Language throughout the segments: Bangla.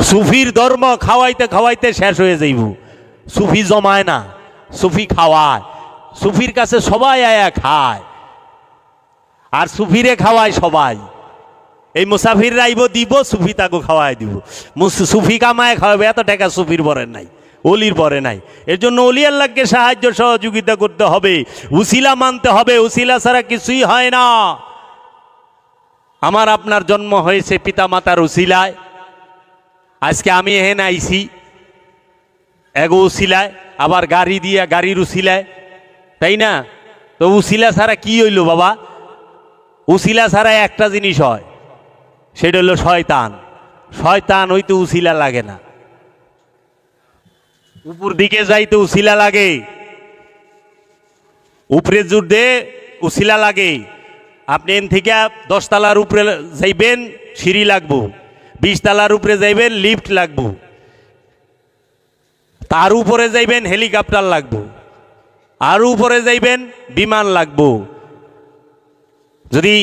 সুফির ধর্ম খাওয়াইতে খাওয়াইতে শেষ হয়ে যাইব। সুফি জমায় না, সুফি খাওয়ায়। সুফির কাছে সবাই আয়া খায়, আর সুফিরে খাওয়ায় সবাই। এই মুসাফির রাইব দিব, সুফি তাকে খাওয়াই দিব। সুফি কামায় খাওয়াবে, এত টাকা সুফির বরে নাই, অলির বরে নাই। এর জন্য অলি আল্লাহকে সাহায্য সহযোগিতা করতে হবে, উসিলা মানতে হবে। উসিলা ছাড়া কিছুই হয় না। আমার আপনার জন্ম হয়েছে পিতা মাতার উসিলায়। আজকে আমি এখানে আইছি এগো উসিলায়, আবার গাড়ি দিয়া গাড়ির উসিলায়, তাই না? তো উসিলা ছাড়া কি হইল বাবা? উসিলা ছাড়া একটা জিনিস হয়, সেটা হলো শয়তান। শয়তান হইতে উসিলা লাগে না। উপর দিকে যাইতে উসিলা লাগে, উপরে জুড়ে উসিলা লাগে। আপনি এন থেকে 10 তলার উপরে যাইবেন, সিঁড়ি লাগবো। 20 তলার উপরে যাইবেন, লিফট লাগবো। তার উপরে যাইবেন, হেলিকপ্টার লাগবো। আর উপরে যাইবেন, বিমান লাগবো। যদি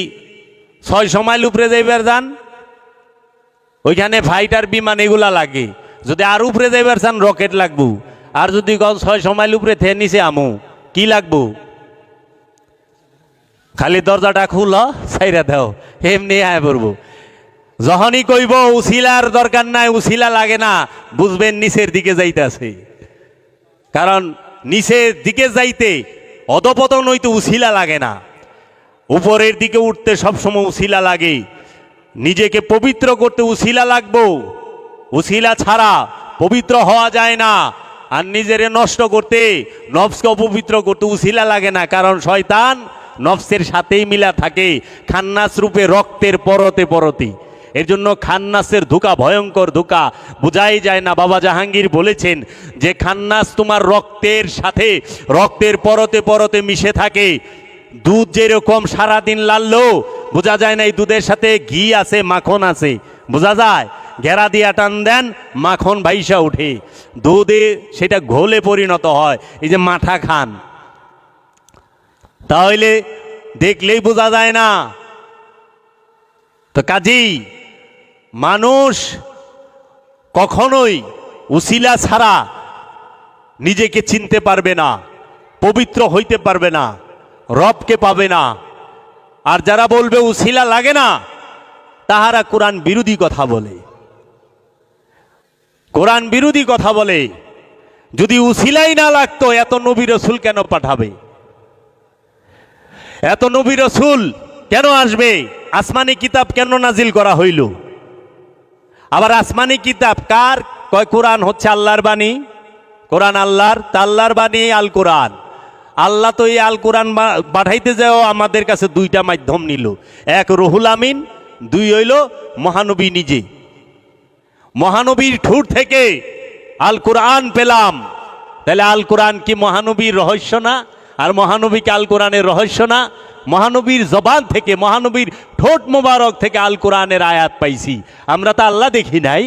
600 মাইল উপরে যাইবার যান, ওইখানে ফাইটার বিমান এগুলা লাগে। যদি আর উপরে যাইবার চান, রকেট লাগবো। আর যদি 600 মাইল উপরে থে নিচে আমু, কি লাগবো? খালি দরজাটা খুল, ছাইরা দাও, এমনি আয় পড়বো। যখনই কইব উসিলার দরকার নাই, উসিলা লাগে না, বুঝবেন নিচের দিকে যাইতেছে। কারণ নিচের দিকে যাইতে অধপতন হইতে উসিলা লাগে না, উপরের দিকে উঠতে সবসময় উসিলা লাগে। নিজেকে পবিত্র করতে উসিলা লাগবো। উসিলা ছাড়া পবিত্র হওয়া যায় না। আর নিজেরে নষ্ট করতে, নফসকে অপবিত্র করতে উসিলা লাগে না। কারণ শয়তান নফসের সাথেই মিলা থাকে, খান্নাস রূপে রক্তের পরতে পরতে। এর জন্য খান্নাসের ধোঁকা ভয়ঙ্কর ধোঁকা, বোঝাই যায় না। বাবা জাহাঙ্গীর বলেছেন যে খান্নাস তোমার রক্তের সাথে, রক্তের পরতে পরতে মিশে থাকে। দুধ যেরকম সারাদিন লাললো বোঝা যায় না এই দুধের সাথে ঘি আছে, মাখন আছে, বোঝা যায়? ঘেরা দিয়া টান দেন, মাখন ভাইসা উঠে, দুধে সেটা ঘোলে পরিণত হয়। এই যে মাঠা খান, তাহলে দেখলেই বোঝা যায় না। তো কাজেই মানুষ কখনোই উসিলা ছাড়া নিজেকে চিনতে পারবে না, পবিত্র হইতে পারবে না, রবকে পাবে না। আর যারা বলবে উসিলা লাগে না, তাহারা কোরআন বিরোধী কথা বলে, কোরআন বিরোধী কথা বলে। যদি উসিলাই না লাগতো, এত নবী রসুল কেন পাঠাবে? এত নবী রসুল কেন আসবে? আসমানি কিতাব কেন নাজিল করা হইল? আবার আসমানি কিতাব কার? কয় কোরআন হচ্ছে আল্লাহর বাণী। কোরআন আল্লাহর, তা আল্লাহর বাণী আল কোরআন। আল্লাহ তো এই আল কোরআন পাঠাইতে যাও আমাদের কাছে 2টা মাধ্যম নিল। এক রুহুল আমিন, 2 হইল মহানবী নিজে। মহানবীর ঠোঁট থেকে আল কোরআন পেলাম। তাহলে আল কোরআন কি মহানবীর রহস্য না? আর মহানবীকে আল কোরআনের রহস্য না? মহানবীর জবান থেকে, মহানবীর ঠোঁট মোবারক থেকে আল কোরআনের আয়াত পাইছি। আমরা তো আল্লাহ দেখি নাই।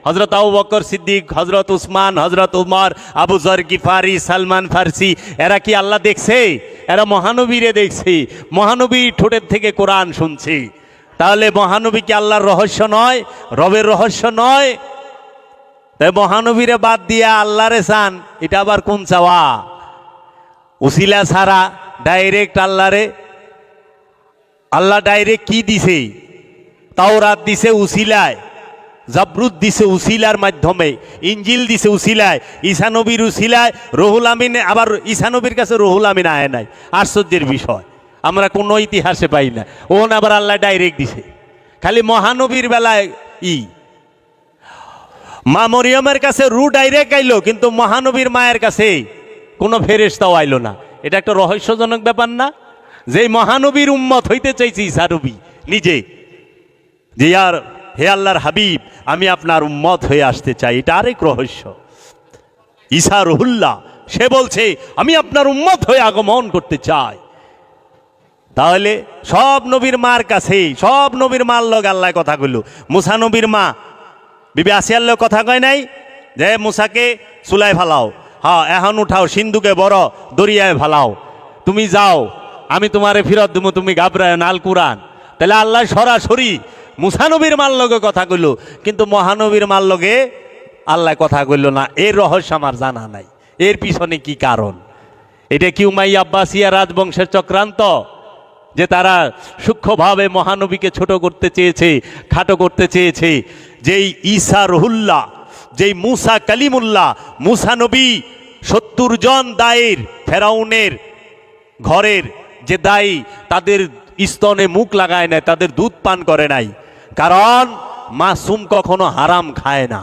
হজরত আবু বকর সিদ্দিক, হজরত উসমান, হজরত উমর, আবু যর গিফারি, সালমান ফার্সি, এরা কি আল্লাহ দেখছে? এরা মহানবীরে দেখছে, মহানবীর ঠোঁটের থেকে কোরআন শুনছে। তাহলে মহানবী কি আল্লাহর রহস্য নয়, রবের রহস্য নয়? তাই মহানবীরে বাদ দিয়া আল্লাহরে চান, এটা আবার কোন চাওয়া? উসিলা ছাড়া ডাইরেক্ট আল্লাহরে, আল্লাহ ডাইরেক্ট কি দিছে? তাওরাত দিছে উসিলায়, জাবরুদ দিছে উসিলার মাধ্যমে, ইঞ্জিল দিছে উসিলায়, ঈসা নবীর উসিলায়, রুহুল আমিন। আবার ঈসা নবীর কাছে রুহুল আমিন আয় নাই, আশ্চর্যের বিষয়, আমরা কোনো ইতিহাসে পাই না। ওন আবার আল্লাহ ডাইরেক্ট দিছে। খালি মহানবীর বেলায় মা মরিয়মের কাছে রু ডাইরেক্ট আইলো, কিন্তু মহানবীর মায়ের কাছে কোনো ফেরেশতাও আইলো না। এটা একটা রহস্যজনক ব্যাপার না? যে মহানবীর উম্মত হইতে চাইছি ঈসা নবী নিজে, যে আর হে আল্লাহর হাবিব, আমি আপনার উম্মত হয়ে আসতে চাই, এটা আরেক রহস্য। ঈসা রুহুল্লাহ, সে বলছে আমি আপনার উম্মত হয়ে আগমন করতে চাই। তাহলে সব নবীর মার কাছে, সব নবীর মার লগ আল্লাহ কথা কইল। মুসা নবীর মা বিবি আসিয়ার লগ কথা কয় নাই যে মুসাকে চুলায় ফালাও, হ্যাঁ এখন উঠাও, সিন্ধুকে বড় দরিয়ায় ফালাও, তুমি যাও, আমি তোমারে ফিরত দেবো, তুমি ঘাবড়ায় না। আল কোরআন, তাহলে আল্লাহ সরাসরি মুসা নবীর মার লগে কথা কইল, কিন্তু মহানবীর মার লগে আল্লাহ কথা কইল না। এর রহস্য আমার জানা নাই, এর পিছনে কি কারণ? এটা কি উমাইয়া আব্বাসিয়া রাজবংশের চক্রান্ত, যে তারা সূক্ষ্মভাবে মহানবীকে ছোট করতে চেয়েছে, খাটো করতে চেয়েছে? যেই ঈসা রহুল্লাহ, যেই মুসা কালিমুল্লাহ, মুসা নবী 70 জন দায়ের ফেরাউনের ঘরের যে দায়ী, তাদের স্তনে মুখ লাগায় নাই, তাদের দুধ পান করে নাই। কারণ মাসুম কখনো হারাম খায় না,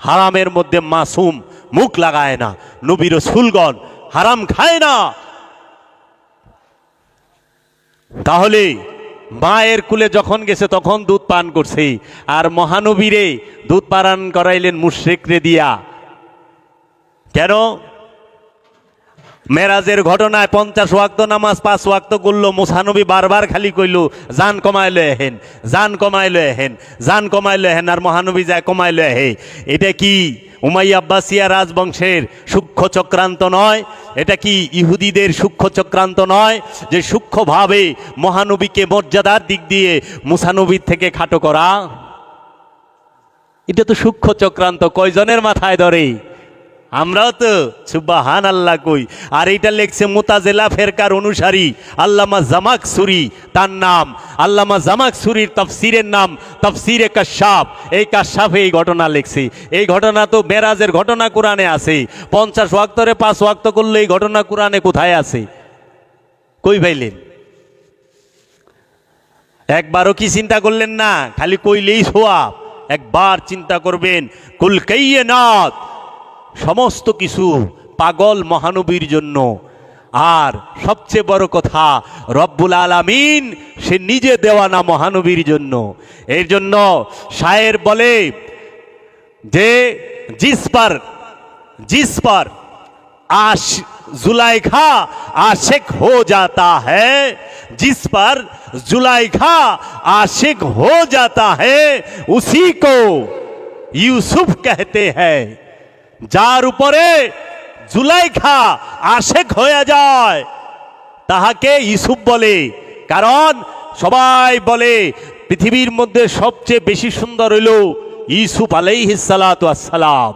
হারামের মধ্যে মাসুম মুখ লাগায় না। নবী রাসূলগণ হারাম খায় না। তাহলে মায়ের কুলে যখন গেছে তখন দুধ পান করছে, আর মহানবীরে দুধ পান করাইলেন মুশরিকরে দিয়া। কেন? মেরাজের ঘটনায় 50 ওয়াক্ত নামাজ 5 ওয়াক্ত করলো, মুসানবী বারবার খালি কইল জান কমাইলো এহেন, জান কমাইলো এহেন, জান কমাইলো এহেন, আর মহানবী যায় কমাইলো এহে। এটা কি উমাইয়া আব্বাসিয়া রাজবংশের সূক্ষ্ম চক্রান্ত নয়? এটা কি ইহুদিদের সূক্ষ্ম চক্রান্ত নয়, যে সূক্ষ্মভাবে মহানবীকে মর্যাদার দিক দিয়ে মুসানবীর থেকে খাটো করা? এটা তো সূক্ষ্ম চক্রান্ত। কয়জনের মাথায় ধরে? আমরাও তো সুবহানাল্লাহ কই। আর এইটা লেখছে মুতাজিলা ফেরকার অনুসারী আল্লামা জামাকসুরি, তার নাম আল্লামা জামাকসুরির তাফসিরের নাম তাফসিরে কাশাফ। এই কাশাফে এই ঘটনা লেখছে। এই ঘটনা তো মেরাজের ঘটনা কোরআনে আছে। 50 ওয়াক্তরে 5 ওয়াক্ত করলে এই ঘটনা কোরআনে কোথায় আছে? কই পাইলেন? একবারও কি চিন্তা করলেন না? খালি কইলেই সোয়াব। একবার চিন্তা করবেন। কুল কাইয়্যিনাত, সমস্ত কিছু পাগল মহানবীর জন্য। আর সবচেয়ে বড় কথা, রব্বুল আলামিন সে নিজে দেওয়ানা মহানবীর জন্য। এর জন্য শায়ের বলে যে जिस पर जुलाइखा आशिक हो जाता है, जिस पर जुलाइखा आशिक हो जाता है, उसी को यूसुफ कहते हैं। যার উপরে জুলাইখা আশেক হয়ে যায় তাহাকে ইউসুফ বলে। কারণ সবাই বলে পৃথিবীর মধ্যে সবচেয়ে বেশি সুন্দর হইল ইউসুফ আলাইহিস সালাতু ওয়াস সালাম।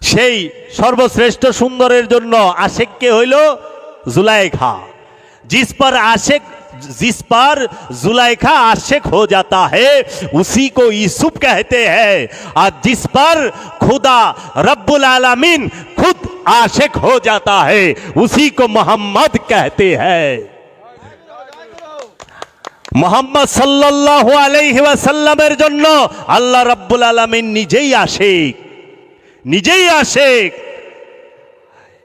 সেই সর্বশ্রেষ্ঠ সুন্দরের জন্য আশেক কে হইল জুলাইখা। जिस पर जुलाइखा आशिक हो जाता है उसी को यूसुफ कहते हैं। और जिस पर खुदा रब्बुल आलमीन खुद आशिक हो जाता है उसी को मोहम्मद कहते हैं। मोहम्मद सल्लल्लाहु अलैहि वसल्लमेर जन्नो अल्लाह रब्बुल आलमीन निजेई आशिक, निजेई आशिक।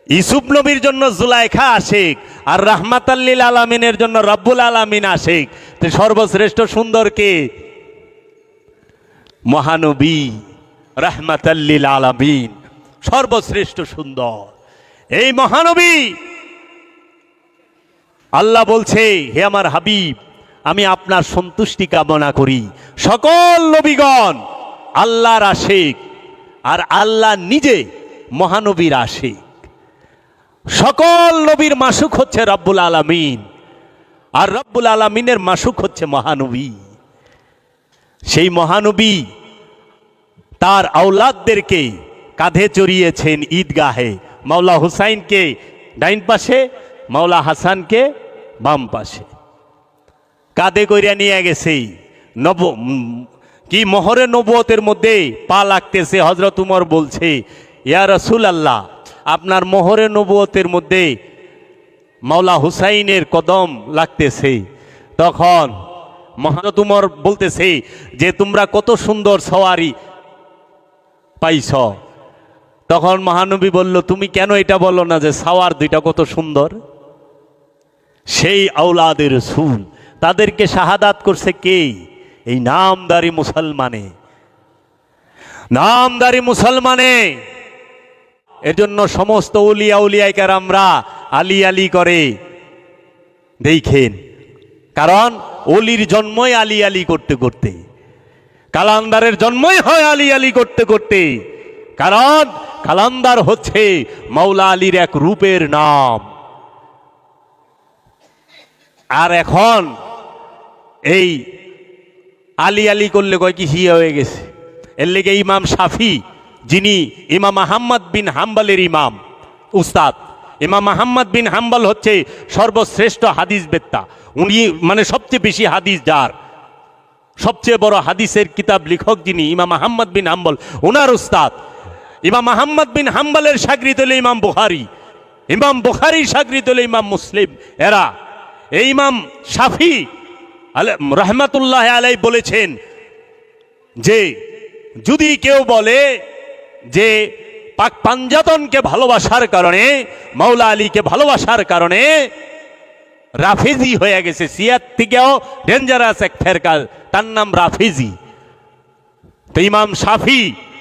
ইউসুফ নবীর জন্য জুলাইখা আশিক, আর রাহমাতাল লিল আলামিনের জন্য রব্বুল আলামিন আশিক। তো সর্বশ্রেষ্ঠ সুন্দর কে? মহানবী রাহমাতাল লিল আলামিন, সর্বশ্রেষ্ঠ সুন্দর এই মহানবী। আল্লাহ বলছে, হে আমার হাবিব, আমি আপনার সন্তুষ্টি কামনা করি। সকল নবীগণ আল্লাহর আশিক, আর আল্লাহ নিজে মহানবীর আশিক। সকল নবীর মাসুক হচ্ছে রব্বুল আলামিন, আর রব্বুল আলামিনের মাসুক হচ্ছে মহানবী। সেই মহানবী তার আওলাদদেরকে কাঁধে চড়িয়েছেন ঈদগাহে। মাওলা হুসাইনকে ডাইন পাশে, মাওলা হাসানকে বাম পাশে কাঁধে কইরা নিয়ে গেছে। কি মোহরে নবুয়তের মধ্যে পা লাগতেছে। হযরত উমর বলছে, ইয়া রাসূলুল্লাহ, আপনার মোহরে নবুয়তের মধ্যে মাওলা হুসাইনের কদম লাগতেছে। তখন হযরত উমর বলতেছে যে তোমরা কত সুন্দর সওয়ারি পাইছ। তখন মহানবী বলল, তুমি কেন এটা বলো না যে সাওয়ার দুইটা কত সুন্দর? সেই আওলাদে রাসূল, তাদেরকে শাহাদাত করছে কে? এই নামদারি মুসলমানে, নামদারি মুসলমানে। এজন্য সমস্ত উলিয়া উলিয়ায়ে কেরামরা আলী আলী করে দেখেন। কারণ অলির জন্মই আলী আলী করতে করতে, কালান্দারের জন্মই হয় আলী আলী করতে করতে। কারণ কালান্দার হচ্ছে মাওলা আলীর এক রূপের নাম। আর এখন এই আলী আলী করলে কয় কি শিয়া হয়ে গেছে। এর লেগে ইমাম শাফি, যিনি ইমাম আহমদ বিন হাম্বলের ইমাম উস্তাদ, ইমাম আহমদ বিন হাম্বল হচ্ছে সর্বশ্রেষ্ঠ হাদিস বেত্তা। উনি মানে সবচেয়ে বেশি হাদিস যার, সবচেয়ে বড় হাদিসের কিতাব লেখক যিনি ইমাম আহমদ বিন হাম্বল, ওনার উস্তাদ। ইমাম আহমদ বিন হাম্বলের শাগরিদ হলো ইমাম বুখারী, ইমাম বুখারীর শাগরিদ হলো ইমাম মুসলিম। এরা এই ইমাম শাফি রহমাতুল্লাহ আলাই বলেছেন যে যদি কেউ বলে যে পাক পাঞ্জাতনকে ভালোবাসার কারণে, মাওলা আলীকে ভালোবাসার কারণে রাফেজি হয়ে গেছে, সিয়ার থেকেও ডেঞ্জারাস এক ফেরকা, তার নাম রাফেজি। তো ইমাম শাফি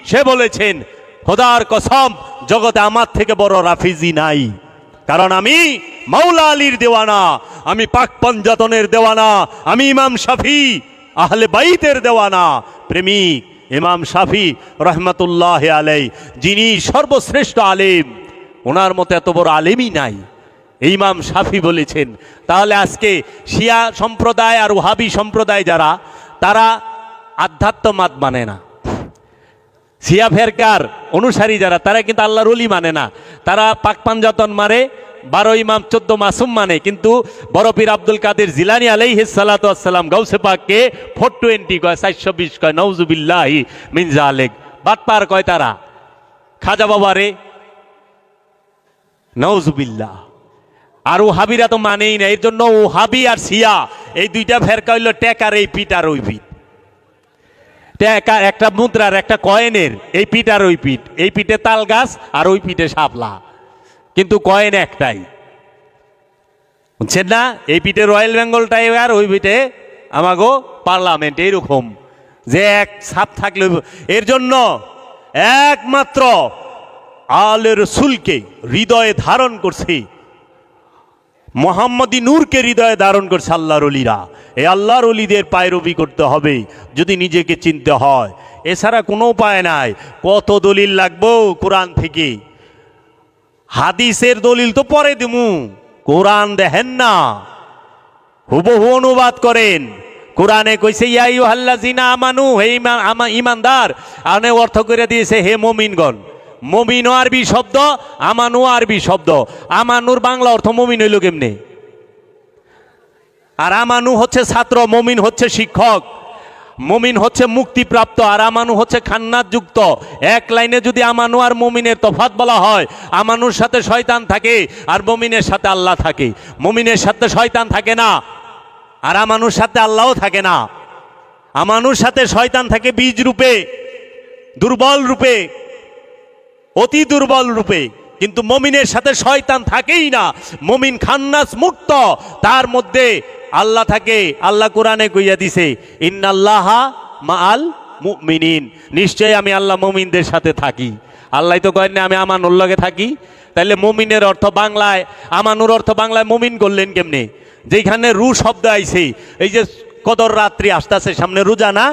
সে বলেছেন খোদার কসম জগতে আমার থেকে বড় রাফেজি নাই, কারণ আমি মাওলা আলীর দেওয়ানা, আমি পাক পাঞ্জাতনের দেওয়ানা, আমি ইমাম শাফি আহলে বাইতের দেওয়ানা প্রেমিক। ইমাম শাফি রহমতুল্লাহ আলাই, যিনি সর্বশ্রেষ্ঠ আলেম, ওনার মতো এত বড় আলেমই নাই, ইমাম শাফি বলেছেন। তাহলে আজকে শিয়া সম্প্রদায় আর ওহাবি সম্প্রদায় যারা, তারা আধ্যাত্মবাদ মানে না, শিয়া ফেরকার অনুসারী যারা, তারা কিন্তু আল্লাহর ওলি মানে না, তারা পাক পাঞ্জাতন মারে, 12 ইমাম 14 মাসুম মানে, কিন্তু বড় পীর আব্দুল কাদের জিলানী আলাইহিস সালাতু ওয়াস সালাম গাউসে পাককে 420 কয়, 420 কয়, নাউজুবিল্লাহি মিন জালিক, বাটপার কয় তারা। খাজা বাবারে নাউজুবিল্লাহ। আর ওহাবিরা তো মানেই না, এর জন্য ওহাবি আর শিয়া এই দুইটা ফেরকা হইল টেকার এই পিঠ আর ওই পিঠ, টেকা একটা মুদ্রার একটা কয়েনের এই পিঠ আর ওই পিঠ, এই পিঠে তাল গাছ আর ওই পিঠে শাপলা, কিন্তু কয়েন একটাই, বুঝছেন না? এই পিঠে রয়্যাল বেঙ্গল টাইগার, ওই পিঠে আমাগো পার্লামেন্ট, এইরকম যে এক ছাপ থাকলে। এর জন্য একমাত্র আলে রসুলকে হৃদয়ে ধারণ করছে, মোহাম্মদী নূরকে হৃদয়ে ধারণ করছে আল্লাহর ওলিরা। এই আল্লাহর ওলিদের পায়রবি করতে হবে যদি নিজেকে চিনতে হয়, এছাড়া কোনো উপায় নাই। কত দলিল লাগবো কোরআন থেকে, হাদিসের দলিল তো পরে দিমু, কোরআন দেখেন না, হুবহু অনুবাদ করেন। কোরআনে কইছে ইয়া আইয়ুহাল্লাযিনা আমানু, হে ইমানদার, আনে অর্থ করে দিয়েছে হে মুমিনগণ। মুমিনও আরবি শব্দ, আমানু আরবি শব্দ। আমানুর বাংলা অর্থ মুমিন হইল কেমনে? আর আমানু হচ্ছে ছাত্র, মুমিন হচ্ছে শিক্ষক, মুমিন হচ্ছে মুক্তিপ্রাপ্ত, আর আমানু হচ্ছে খান্নাত যুক্ত। এক লাইনে যদি আমানু আর মুমিনের তফাৎ বলা হয়, আমানুর সাথে শয়তান থাকে আর মুমিনের সাথে আল্লাহ থাকে। মুমিনের সাথে শয়তান থাকে না, আর আমানুর সাথে আল্লাহও থাকে না। আমানুর সাথে শয়তান থাকে বীজ রূপে, দুর্বল রূপে, অতি দুর্বল রূপে, কিন্তু মুমিনের সাথে শয়তান থাকেই না। মুমিন খান্নাস মুক্ত, তার মধ্যে আল্লাহ থাকে। আল্লাহ কোরআনে কইয়া দিছে ইন্নাল্লাহা মাআল মুমিনিন, নিশ্চয়ই আমি আল্লাহ মুমিনদের সাথে থাকি। আল্লাহ তো কয়েন না আমি আমানুর লগে থাকি, তাহলে মুমিনের অর্থ বাংলায়, আমানুর অর্থ বাংলায় মুমিন করলেন কেমনে? যেখানে রু শব্দ আইছে, এই যে কদর রাত্রি আসতেছে সামনে, রোজা না,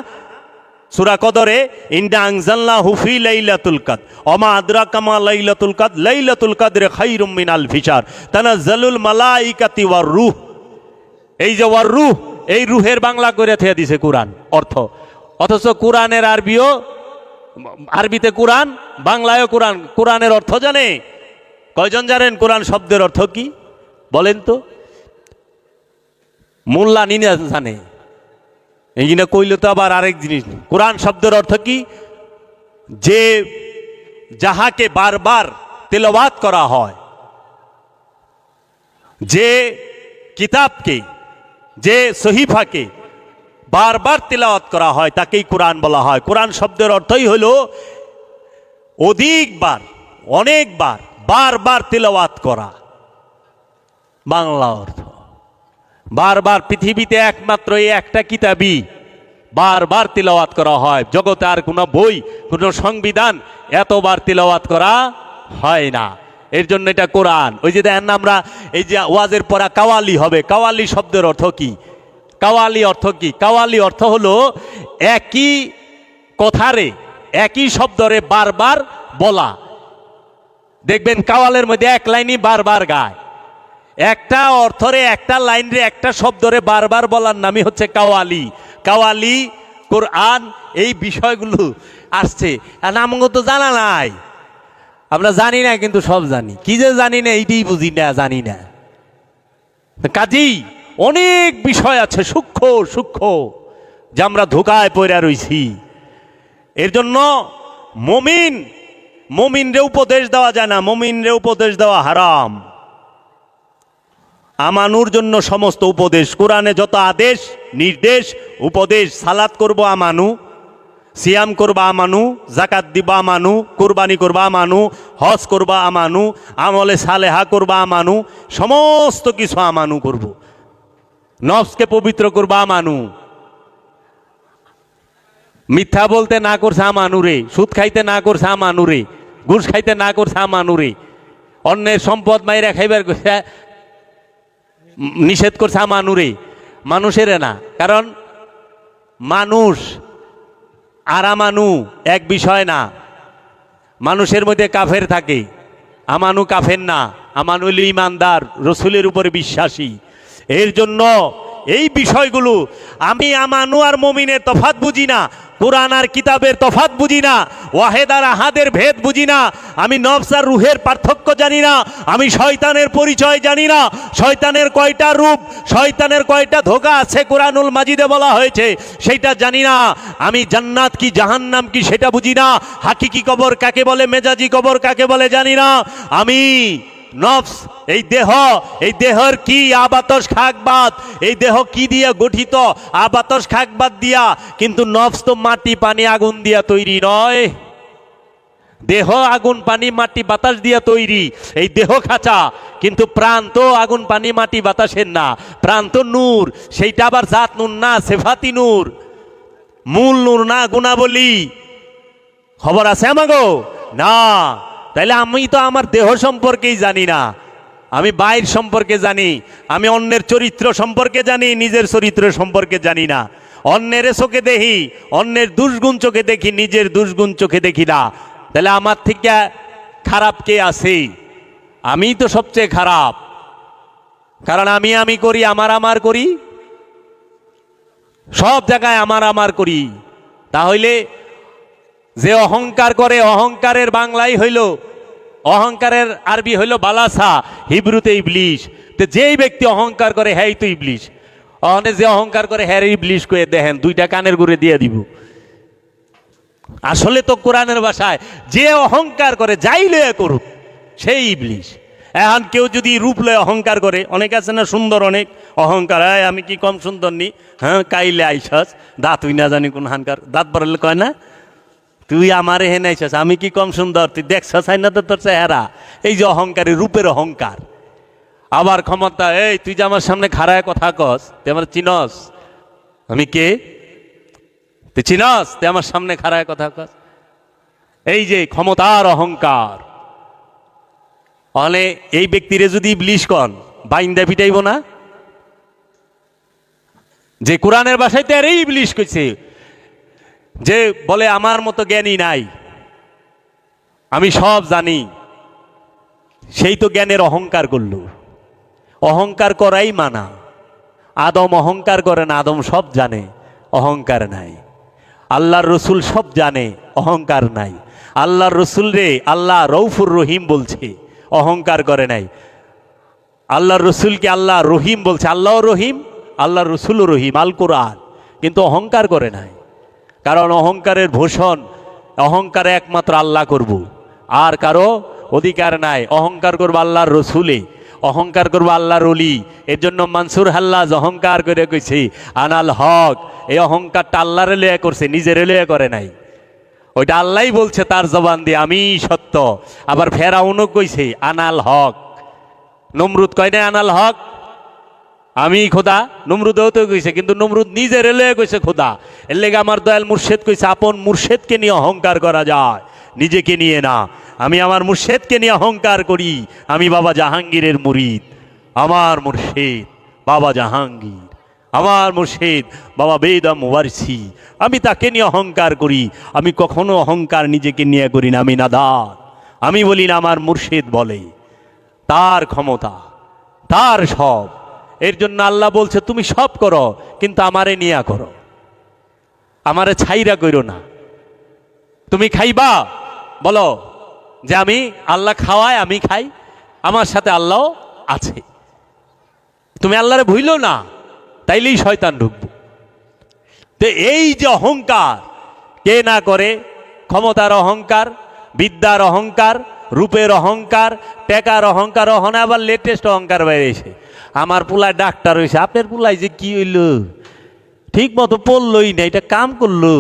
সূরা কদরে ইন্না আনজালনাহু ফি লাইলাতুল কদর ওমা আদরাকা মা লাইলাতুল কদর লাইলাতুল কদরে খায়রুম মিন আলফি শাহর তানাজ্জালুল মালাইকাতি ওয়ার রূহ। এই যে ওয়ার রূহ, এই রুহের বাংলা করে থিয়া দিছে কোরআন অর্থ, অথচ কোরআনের আরবিও, আরবিতে কোরআন, বাংলায়ও কোরআন। কোরআনের অর্থ জানে কয়জন? জানেন কোরআন শব্দের অর্থ কি বলেন তো? মোল্লা নিনা জানে, এইখানে কইলে তো আবার আরেক জিনিস। কোরআন শব্দের অর্থ কি? যে যাহাকে বারবার তেলাওয়াত করা হয়, যে কিতাবকে, যে সহিফাকে বারবার তেলাওয়াত করা হয় তাকেই কোরআন বলা হয়। কোরআন শব্দের অর্থই হলো অধিকবার, অনেকবার, বারবার তেলাওয়াত করা, বাংলা অর্থ। বারবার পৃথিবীতে একমাত্র এই একটা কিতাবই বারবার তিলাওয়াত করা হয়, জগতে আর কোনো বই, কোনো সংবিধান এতবার তিলাওয়াত করা হয় না। এর জন্য এটা কোরআন। ওই যে দেখেন আমরা এই যে ওয়াজের পড়া কাওয়ালি হবে, কাওয়ালি শব্দের অর্থ কি? কাওয়ালি অর্থ কি? কাওয়ালি অর্থ হলো একই কথারে, একই শব্দরে বারবার বলা। দেখবেন কাওয়ালের মধ্যে এক লাইনই বারবার গায়, একটা অর্থরে একটা লাইন রে একটা শব্দরে বারবার বলার নামই হচ্ছে কাওয়ালি। কাওয়ালি কোরআন এই বিষয়গুলো আসছে, আর আমাকে তো জানা নাই। আমরা জানি না, কিন্তু সব জানি। কি যে জানি না এইটাই বুঝি না, জানি না। কাজেই অনেক বিষয় আছে সূক্ষ্ম সূক্ষ্ম, যে আমরা ধোকায় পড়ে রইছি। এর জন্য মমিনরে উপদেশ দেওয়া যায় না, মমিনরে উপদেশ দেওয়া হারাম। আমানুর জন্য সমস্ত উপদেশ, কোরআনে যত আদেশ নির্দেশ উপদেশ, সালাত করবো আমানু, সিয়াম করবা আমানু, জাকাত দিবা আমানু, কুরবানি করবা আমানু, হজ করবা আমানু, আমলে সালেহা করবা আমানু, সমস্ত কিছু আমানু করব। নফসকে পবিত্র করবা আমানু, মিথ্যা বলতে না করছে আমানুরে, সুদ খাইতে না করছে আমানুরে, ঘুষ খাইতে না করছে আমানুরে, অন্যের সম্পদ মাইরা খাইবার নিষেধ করছে আমানুরে, মানুষের না। কারণ মানুষ আর আমানু এক বিষয় না। মানুষের মধ্যে কাফের থাকে, আমানু কাফের না। আমানু হইল ইমানদার, রসুলের উপরে বিশ্বাসী। এর জন্য এই বিষয়গুলো আমি আমানু আর মমিনের তফাৎ বুঝি না, কোরআন আর কিতাবের তফাৎ বুঝি না, ওয়াহেদ আর আহাদের ভেদ বুঝি না, আমি নফস আর রুহের পার্থক্য জানি না, আমি শয়তানের পরিচয় জানি না, শয়তানের কয়টা রূপ, শয়তানের কয়টা ধোঁকা আছে কোরআনুল মাজিদে বলা হয়েছে সেইটা জানি না, আমি জান্নাত কি জাহান্নাম কি সেটা বুঝি না, হাকিকি কবর কাকে বলে মেজাজি কবর কাকে বলে জানি না। আমি নফস, এই দেহর কি আবাতস খাকবাদ, এই দেহ কি দিয়ে গঠিত, আবাতস খাকবাদ দিয়া, কিন্তু নফস তো মাটি পানি আগুন দিয়া তৈরি নয়। দেহ আগুন পানি মাটি বাতাস দিয়া তৈরি, এই দেহ খাঁচা, কিন্তু প্রাণ তো আগুন পানি মাটি বাতাসের না, প্রাণ তো নূর, সেইটা আবার জাত নূর না, সেফাতি নূর, মূল নূর না, গুণাবলী। খবর আছে আমাগো না? তাইলে আমি তো আমার দেহ সম্পর্কেই জানি না, আমি বাইর সম্পর্কে জানি, আমি অন্যের চরিত্র সম্পর্কে জানি, নিজের চরিত্র সম্পর্কে জানি না। অন্যের চোখে দেখি, অন্যের দুষ্গুণ চোখে দেখি, নিজের দুষ্গুণ চোখে দেখি না। তাহলে আমার থেকে খারাপ কে আছে? আমি তো সবচেয়ে খারাপ, কারণ আমি করি, আমার করি, সব জায়গায় আমার করি। তাহলে যে অহংকার করে, অহংকারের বাংলাই হইল, অহংকারের আরবি হইল বালাসা, হিব্রুতে ইবলিশ। তো যেই ব্যক্তি অহংকার করে হ্যাঁ তো ইবলিশ। অহনে যে অহংকার করে হ্যাঁ ইবলিশ করে দেখেন, দুইটা কানের গুড়ে দিয়ে দিব। আসলে তো কোরআনের ভাষায় যে অহংকার করে যাই লয়ে করুক সেই ইবলিশ। এখন কেউ যদি রূপ লয়ে অহংকার করে, অনেক আছে না সুন্দর, অনেক অহংকার, আমি কি কম সুন্দর নি, হ্যাঁ কাইলে আইসাস, দাঁত তুই না জানি কোন হানকার, দাঁত বড়লে কয় না, তুই আমার হে নাইছাস, আমি কি কম সুন্দর, তুই দেখছাস না তো তোর চেহারা। এই যে অহংকারী, রূপের অহংকার। আবার ক্ষমতা, এই তুই যে আমার সামনে খাড়ায় কথা কস, তুই আমার চিনস আমি কে? তুই চিনস? তুই আমার সামনে খাড়ায় কথা কস। এই যে ক্ষমতার অহংকার। তাহলে এই ব্যক্তিরে যদি ইবলিশ কন, বাইন্দা পিটাইব না? যে কোরআনের ভাষায় তো আর এই ইবলিশ কইছে, যে বলে আমার মতো জ্ঞানী নাই, আমি সব জানি, সেই তো জ্ঞানের অহংকার করল। অহংকার করাই মানা। আদম অহংকার করে না, আদম সব জানে, অহংকার নাই। আল্লাহর রসুল সব জানে, অহংকার নাই। আল্লাহর রসুল রে আল্লাহ রউফুর রহিম বলছে, অহংকার করে নাই। আল্লাহর রসুলকে আল্লাহ রহিম বলছে, আল্লাহ রহিম, আল্লাহর রসুলও রহিম, আল কোরআন, কিন্তু অহংকার করে নাই। কারণ অহংকারের ভূষণ, অহংকার একমাত্র আল্লাহ করব, আর কারো অধিকার নাই। অহংকার করবো আল্লাহর রসুলে, অহংকার করবো আল্লাহর অলি। এর জন্য মানসুর হাল্লাজ অহংকার করে কইছে আনাল হক। এই অহংকারটা আল্লাহর লইয়া করছে, নিজের লইয়া করে নাই। ওইটা আল্লাহই বলছে তার জবান দিয়ে, আমি সত্য। আবার ফেরাউনও কইছে আনাল হক। নমরুদ কয় না আনাল হক, আমি খোদা। নমরুদেও তো কইছে, কিন্তু নমরুদ নিজের লইয়া কইছে খোদা। এর লেগে আমার দয়াল মুর্শেদ কইছে, আপন মুর্শেদকে নিয়ে অহংকার করা যায়, নিজেকে নিয়ে না। আমি আমার মুর্শেদকে নিয়ে অহংকার করি, আমি বাবা জাহাঙ্গীরের মুরিদ। আমার মুর্শেদ বাবা জাহাঙ্গীর, আমার মুর্শেদ বাবা বেদা মুবারসি, আমি তাকে নিয়ে অহংকার করি। আমি কখনো অহংকার নিজেকে নিয়ে করি না, আমি নাদান। আমি বলি না, আমার মুর্শেদ বলে, তার ক্ষমতা, তার সব। এর জন্য আল্লাহ বলছে তুমি সব করো, কিন্তু আমারে নিয়া করো, আমারে ছাইরা করো না। তুমি খাইবা, বলো যে আমি আল্লাহ খাওয়ায়, আমি খাই, আমার সাথে আল্লাহ আছে। তুমি আল্লাহরে ভুইলো না, তাইলেই শয়তান ঢুকবো। তো এই যে অহংকার কে না করে, ক্ষমতার অহংকার, বিদ্যার অহংকার, রূপের অহংকার, টেকার অহংকার, হনে আবার লেটেস্ট অহংকার বেরিয়েছে। আমার পুলায় ডাক্তার হয়েছে, আপনার পুলায় যে কি হইল, ঠিক মতো পড়লই না, এটা কাম করলো।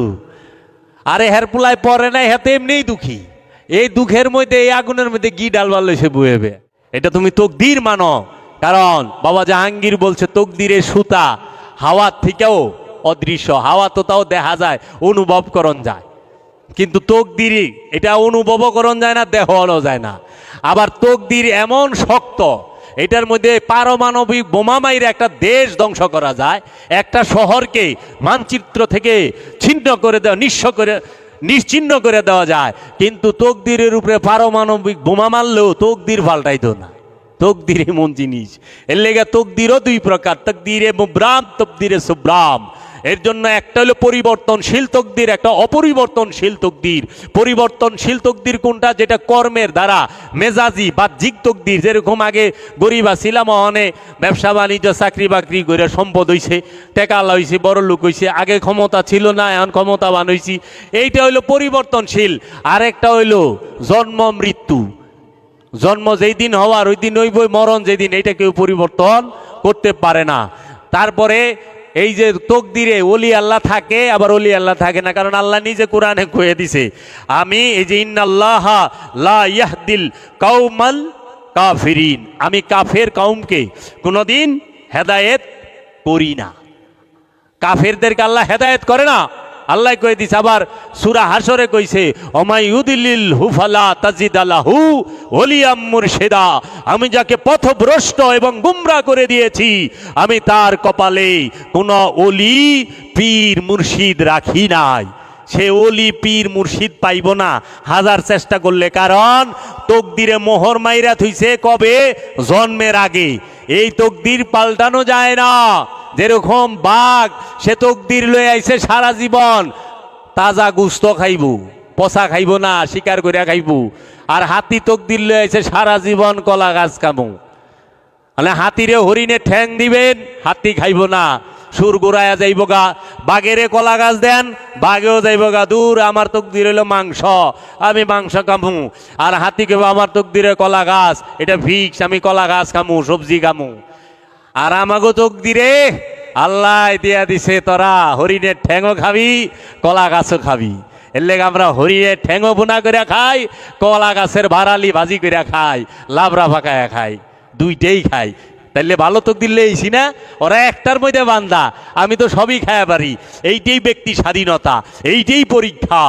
আরে হের পুলায় পরে নাই, হাতে এমনিই দুঃখী। এই দুঃখের মধ্যে, এই আগুনের মধ্যে ঘি ডালবার লইছে বুয়েবে। এটা তুমি তকদির মানো, কারণ বাবা জাহাঙ্গীর বলছে তকদিরের সুতা হাওয়ার থেকেও অদৃশ্য। হাওয়া তো তাও দেখা যায়, অনুভব করণ যায়, কিন্তু তকদির এটা অনুভবও করণ যায় না, দেখানো যায় না। আবার তকদির এমন শক্ত, এটার মধ্যে পারমাণবিক বোমা মাইরে একটা দেশ ধ্বংস করা যায়, একটা শহরকে মানচিত্র থেকে ছিন্ন করে দেওয়া, নিশ্চিহ্ন করে দেওয়া যায়। কিন্তু তকদিরের উপরে পারমাণবিক বোমা মারলেও তকদির পাল্টাইতো না। তকদির এমন জিনিস, এর লেগে তকদিরও দুই প্রকার, তকদিরে মুবরাম, তকদিরে সুব্রাম। এর জন্য একটা হলো পরিবর্তনশীল তকদির, একটা অপরিবর্তনশীল তকদির। পরিবর্তনশীল তকদির কোনটা? যেটা কর্মের দ্বারা মেজাজি বাহ্যিক তকদির। যেরকম আগে গরিবা ছিলাম, অনেক ব্যবসা বাণিজ্য চাকরি বাকরি করে সম্পদ হইছে, টেকা লইছে, বড় লোক হইছে। আগে ক্ষমতা ছিল না, এখন ক্ষমতাবান হইছি, এইটা হইলো পরিবর্তনশীল। আরেকটা হইলো জন্ম মৃত্যু। জন্ম যেই দিন হওয়ার ওই দিন হইবই, মরণ যেদিন, এইটা কেউ পরিবর্তন করতে পারে না। তারপরে এই যে তকদিরে ওলি আল্লাহ থাকে, আবার ওলি আল্লাহ থাকে না, কারণ আল্লাহ নিজে কোরআনে কয়ে দিছে, আমি এই যে ইন্নাল্লাহা লা ইয়াহদিল কাউমাল কাফিরিন, আমি কাফের কওমকে কোনোদিন হেদায়েত করি না। কাফেরদেরকে আল্লাহ হেদায়েত করে না, আল্লাহ কয়ে দিছে। আবার সূরা হাসরে কইছে, ওমাইয়ুদিলিল হুফালা তাজিদালাহু ওলিয়াম মুরশিদা, আমি যাকে পথভ্রষ্ট এবং গুমরা করে দিয়েছি, আমি তার কপালে কোনো ওলি পীর মুর্শিদ রাখি নাই। সে ওলি পীর মুর্শিদ পাইব না হাজার চেষ্টা করলে, কারণ তকদিরে মোহর মাইরা থইছে কবে? জন্মের আগে। এই তকদির পাল্টানো যায় না। যেরকম বাঘ, সে তকদির লয়ে আইছে সারা জীবন তাজা গুস্ত খাইব, পচা খাইব না, শিকার করিয়া খাইব। আর হাতি তকদির লয়ে আইছে সারা জীবন কলা গাছ খামু। মানে হাতিরে হরিণে ঠ্যাং দিবেন, হাতি খাইব না, সুর গোড়ায়া যাইব গা। বাঘেরে কলা গাছ দেন, বাঘেও যাইব গা, দূর আমার তকদির হইল মাংস, আমি মাংস খামু। আর হাতি কেব আমার তকদিরে কলা গাছ, এটা ভিক্স, আমি কলা গাছ খামু, সবজি খামু। আর আমাগো তকদিরে আল্লাহ দিয়া দিছে, তোরা হরিণের ঠ্যাংও খাবি, কলা গাছও খাবি। এর লেগে আমরা হরিণের ঠ্যাংও বোনা করে খাই, কলা গাছের ভাড়ালি ভাজি করে খাই, লাবড়া ফাঁকায় খাই, দুইটাই খাই। তাইলে ভালো তকদির লইছি না? ওরা একটার মধ্যে বান্দা, আমি তো সবই খায়া পারি। এইটাই ব্যক্তি স্বাধীনতা, এইটাই পরীক্ষা,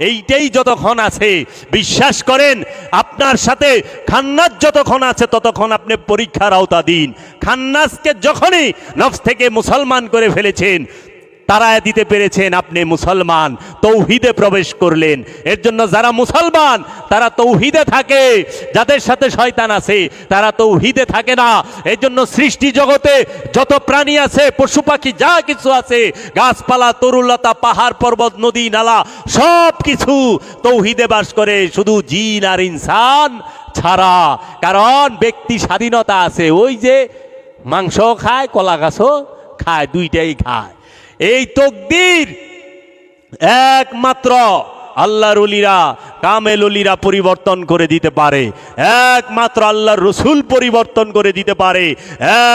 এইটাই যতক্ষণ আছে বিশ্বাস করেন। আপনার সাথে খান্নাস যতক্ষণ আছে ততক্ষণ আপনি পরীক্ষার আওতাধীন। খান্নাসকে যখনই নফস থেকে মুসলমান করে ফেলেছেন, তারায় দিতে পেরেছেন, আপনি মুসলমান, তৌহিদে প্রবেশ করলেন। এর জন্য যারা মুসলমান তারা তৌহিদে থাকে, যাদের সাথে শয়তান আছে তারা তৌহিদে থাকে না। এর জন্য সৃষ্টি জগতে যত প্রাণী আছে, পশু পাখি যা কিছু আছে, গাছপালা, তরুলতা, পাহাড় পর্বত, নদী নালা, সব কিছু তৌহিদে বাস করে, শুধু জিন আর ইনসান ছাড়া। কারণ ব্যক্তি স্বাধীনতা আছে। ওই যে মাংস খায়, কলা গাছও খায়, দুইটাই খায়। এই তকদির একমাত্র আল্লাহর ওলিরা, কামেল ওলিরা পরিবর্তন করে দিতে পারে। একমাত্র আল্লাহর রসুল পরিবর্তন করে দিতে পারে।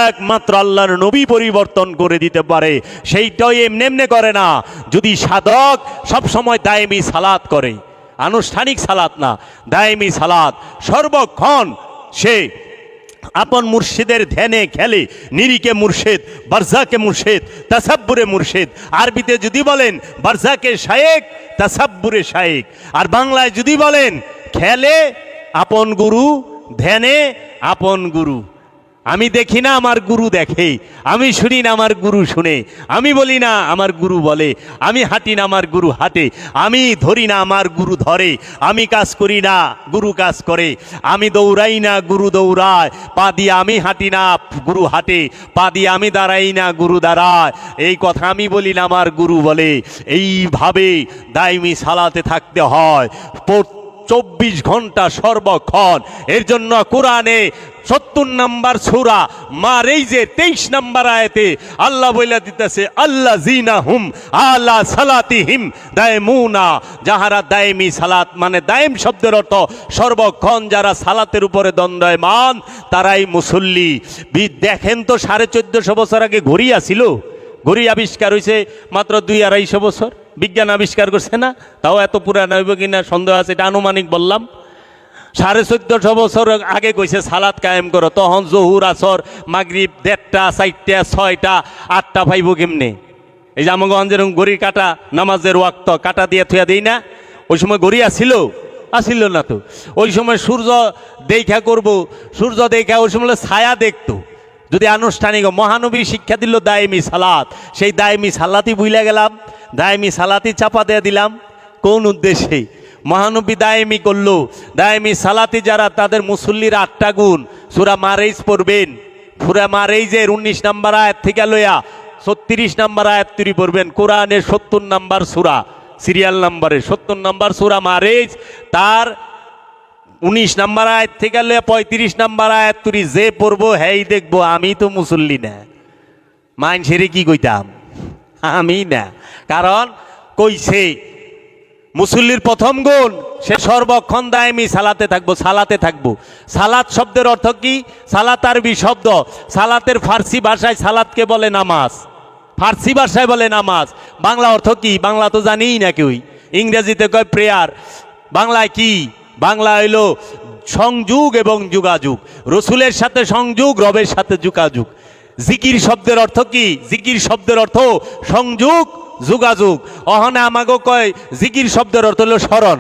একমাত্র আল্লাহর নবী পরিবর্তন করে দিতে পারে। সেইটাই এমনি এমনি করে না। যদি সাধক সবসময় দায়েমি সালাত করে, আনুষ্ঠানিক সালাত না, দায়েমি সালাত, সর্বক্ষণ সে আপন মুর্শিদের ধ্যানে খেলে, নিরিকে মুর্শিদ, বারজাকে মুর্শিদ, তাসাব্বুরে মুর্শিদ। আরবিতে যদি বলেন বারজাকে শায়েক, তাসাব্বুরে শায়েক। আর বাংলায় যদি বলেন খেলে আপন গুরু, ধ্যানে আপন গুরু। আমি দেখি না আমার গুরু দেখে, আমি শুনি না আমার গুরু শুনে, আমি বলি না আমার গুরু বলে, আমি হাঁটি না আমার গুরু হাঁটে, আমি ধরি না আমার গুরু ধরে, আমি কাজ করি না গুরু কাজ করে, আমি দৌড়াই না গুরু দৌড়ায়, পা দিয়ে আমি হাঁটি না গুরু হাঁটে, পা দিয়ে আমি দাঁড়াই না গুরু দাঁড়ায়, এই কথা আমি বলি না আমার গুরু বলে। এইভাবে দাইমি সালাতে থাকতে হয় 24 ঘন্টা সর্বক্ষণ। এর জন্য কোরআনে 70 নম্বর সূরা মারেইজের 23 নম্বর আয়াতে আল্লাহ বলে দিতেছে, আল্লাহ জিনা হুম আলা সালাতিহিম দায়মুনা, যাহারা দায়মি সালাত, মানে দায়ম শব্দের অর্থ সর্বক্ষণ যারা সালাতের উপরে দণ্ডায়মান, তারাই মুসল্লি। দেখেন তো 1450 বছর আগে ঘড়ি আছিল, ঘড়ি আবিষ্কার হয়েছে মাত্র 2-250 বছর, বিজ্ঞান আবিষ্কার করছে না, তাও এত পুরানো হইব কিনা সন্দেহ আছে, এটা আনুমানিক বললাম। 1450 বছর আগে কইছে সালাত কায়েম করো, তখন জহুর আসর মাগরিব 1:30 4টা 6টা 8টা পাইব কেমনে? এই যে আমাকে যেরকম ঘড়ির কাটা নামাজের ওয়াক্ত কাটা দিয়ে থুয়া দেই না, ওই সময় ঘড়ি আসিল না তো। ওই সময় সূর্য দেখা করব, সূর্য দেখা ওই সময় ছায়া দেখতো। যদি আনুষ্ঠানিক মহানবী শিক্ষা দিল দায়মি সালাত, সেই দায়মি সালাতই ভুলে গেলাম, দায়মি সালাতই চাপা দিয়ে দিলাম। কোন উদ্দেশ্যে? মহানবী দায়মি করলো, দায়মি সালাতি যারা তাদের মুসল্লির 8টা গুণ। সূরা মারেইজ পড়বেন, সূরা মারেইজের 19 নম্বর আয়াত থেকে লইয়া 36 নম্বর আয়াত তুরি পড়বেন। কোরআনের 70 নম্বর সূরা, সিরিয়াল নম্বরে 70 নম্বর সূরা মারেইজ, তার 19 নম্বর আয়াত থেকে লইয়া 35 নম্বর আয়াত তুরি যে পড়বো হেই দেখবো আমি তো মুসল্লি না, মাইনসেরে কি কইতাম আমি না। কারণ কইছে মুসল্লির প্রথম গুণ সে সর্বক্ষণ দায়মি সালাতে থাকবো, সালাতে থাকবো। সালাত শব্দের অর্থ কি? সালাত আরবি শব্দ, সালাতের ফার্সি ভাষায় সালাতকে বলে নামাজ, ফার্সি ভাষায় বলে নামাজ। বাংলা অর্থ কি? বাংলা তো জানিই না কেউই। ইংরেজিতে কয় প্রেয়ার, বাংলায় কি? বাংলা হইল সংযোগ এবং যোগাযোগ, রসুলের সাথে সংযোগ, রবের সাথে যোগাযোগ। জিকির শব্দের অর্থ কি? জিকির শব্দের অর্থ সংযোগ যোগাযোগ। অহনে আমাকে কয় জিকির শব্দের অর্থ হলো স্মরণ,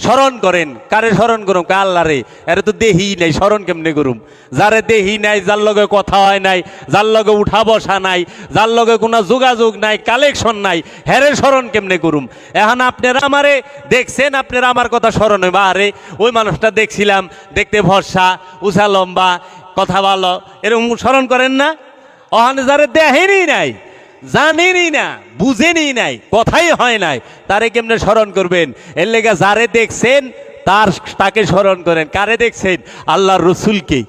স্মরণ করেন। কারে স্মরণ করুম? আল্লাহ রে, এর তো দেহি নাই, স্মরণ কেমনে করুম? যারে দেহি নাই, যার লগে কথা হয় নাই, যার লগে উঠা বসা নাই, যার লগে কোনো যোগাযোগ নাই, কালেকশন নাই, হেরে স্মরণ কেমনে করুম? এখন আপনারা আমারে দেখছেন, আপনারা আমার কথা স্মরণ হইবা, আরে ওই মানুষটা দেখছিলাম, দেখতে ভরসা, উঁচা লম্বা, কথা ভালো, এরকম স্মরণ করেন না? ওখানে যারা দেখেনি নাই, জানেনি না, বুঝেনি নাই, কথাই হয় নাই, তারে কেমনে স্মরণ করবেন? এর লেগে যারে দেখছেন তাকে স্মরণ করেন। কারে দেখছেন? আল্লাহর রসুলকে।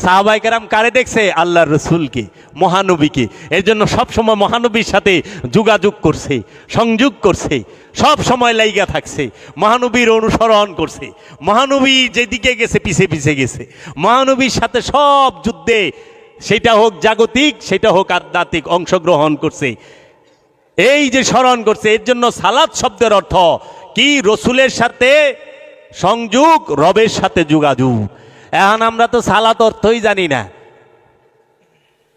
সাহাবায়ে কেরাম কারে দেখছে? আল্লাহর রসুলকে, মহানবীকে। এর জন্য সবসময় মহানবীর সাথে যোগাযোগ করছে, সংযোগ করছে, সব সময় লাইগা থাকছে, মহানবীর অনুসরণ করছে, মহানবী যেদিকে গেছে পিছে পিছে গেছে, মহানবীর সাথে সব যুদ্ধে, সেটা হোক জাগতিক, সেটা হোক আধ্যাত্মিক, অংশগ্রহণ করছে। এই যে স্মরণ করছে, এর জন্য সালাত শব্দের অর্থ কি? রসুলের সাথে সংযোগ, রবের সাথে যোগাযোগ। এখন আমরা তো সালাত অর্থই জানি না,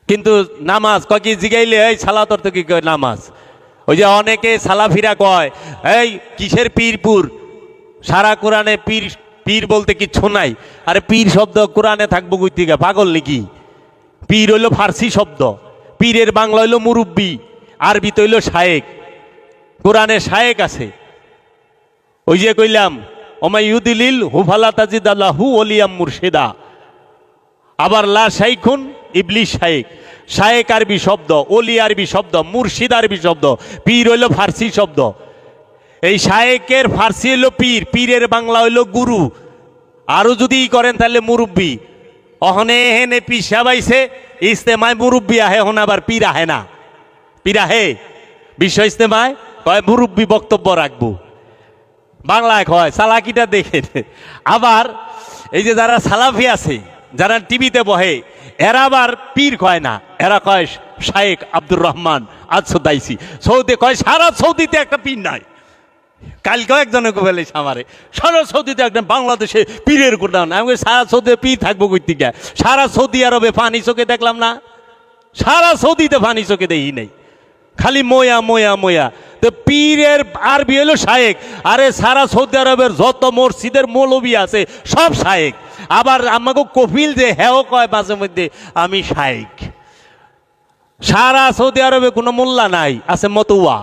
কিন্তু নামাজ কয় কি জিগাইলে এই সালাত অর্থ কি কয়? নামাজ। ওই যে অনেকে সালাফিরা কয় এই কিসের পীরপুর, সারা কোরআনে পীর পীর বলতে কিচ্ছু নাই। আরে পীর শব্দ কোরআনে থাকবো কই থেকে? পাগল নাকি? পীর হইল ফার্সি শব্দ, পীরের বাংলা হইল মুরব্বী, আরবিতে হইল শায়েক। কোরআনে শায়েক আছে। ওই যে কইলাম ওমাইয়ুদিলিল হুফালা তাজিদ আল্লাহু ওলিয়াম মুর্শিদা। আবার লা শাইখুন ইবলিস শায়েক। শায়েক আরবি শব্দ, ওলি আরবি শব্দ, মুর্শিদ আরবি শব্দ, পীর হইল ফার্সি শব্দ। এই শায়েকের ফার্সি হইল পীর, পীরের বাংলা হইল গুরু, আরো যদি করেন তাহলে মুরব্বী। অহনে হেনে পীর সাবাইছে, ইস্তেমায় মুরব্বী আহে, হন আবার পীর আহে না। পীর আহে বিশ্ব ইস্তেমায়, কয় মুরব্বী বক্তব্য রাখবো, বাংলায় কয়। সালাকিটা দেখে। আবার এই যে যারা সালাফি আছে, যারা টিভিতে বহে, এরা আবার পীর কয় না, এরা কয় শায়েক আব্দুর রহমান আজ-সুদাইসি। সৌদি কয় সারা সৌদিতে একটা পীর নাই। কালকেও একজনে বলে আমারে, সারা সৌদিতে একদম বাংলাদেশে পীরের গোডাউন। আমি সারা সৌদিতে পীর থাকবো কই থেকে? সারা সৌদি আরবে পানি চোখে দেখলাম না, সারা সৌদিতে পানি চোখে দেখি নাই, খালি ময়া ময়া ময়া। তো পীরের আরবি হলো শায়েক। আরে সারা সৌদি আরবের যত মসজিদের মৌলবী আছে সব শায়েক। আবার আমাকে কপিল যে হেও কয় মাঝে মধ্যে আমি শাইখ। সারা সৌদি আরবে কোনো মোল্লা নাই, আছে মতুয়া।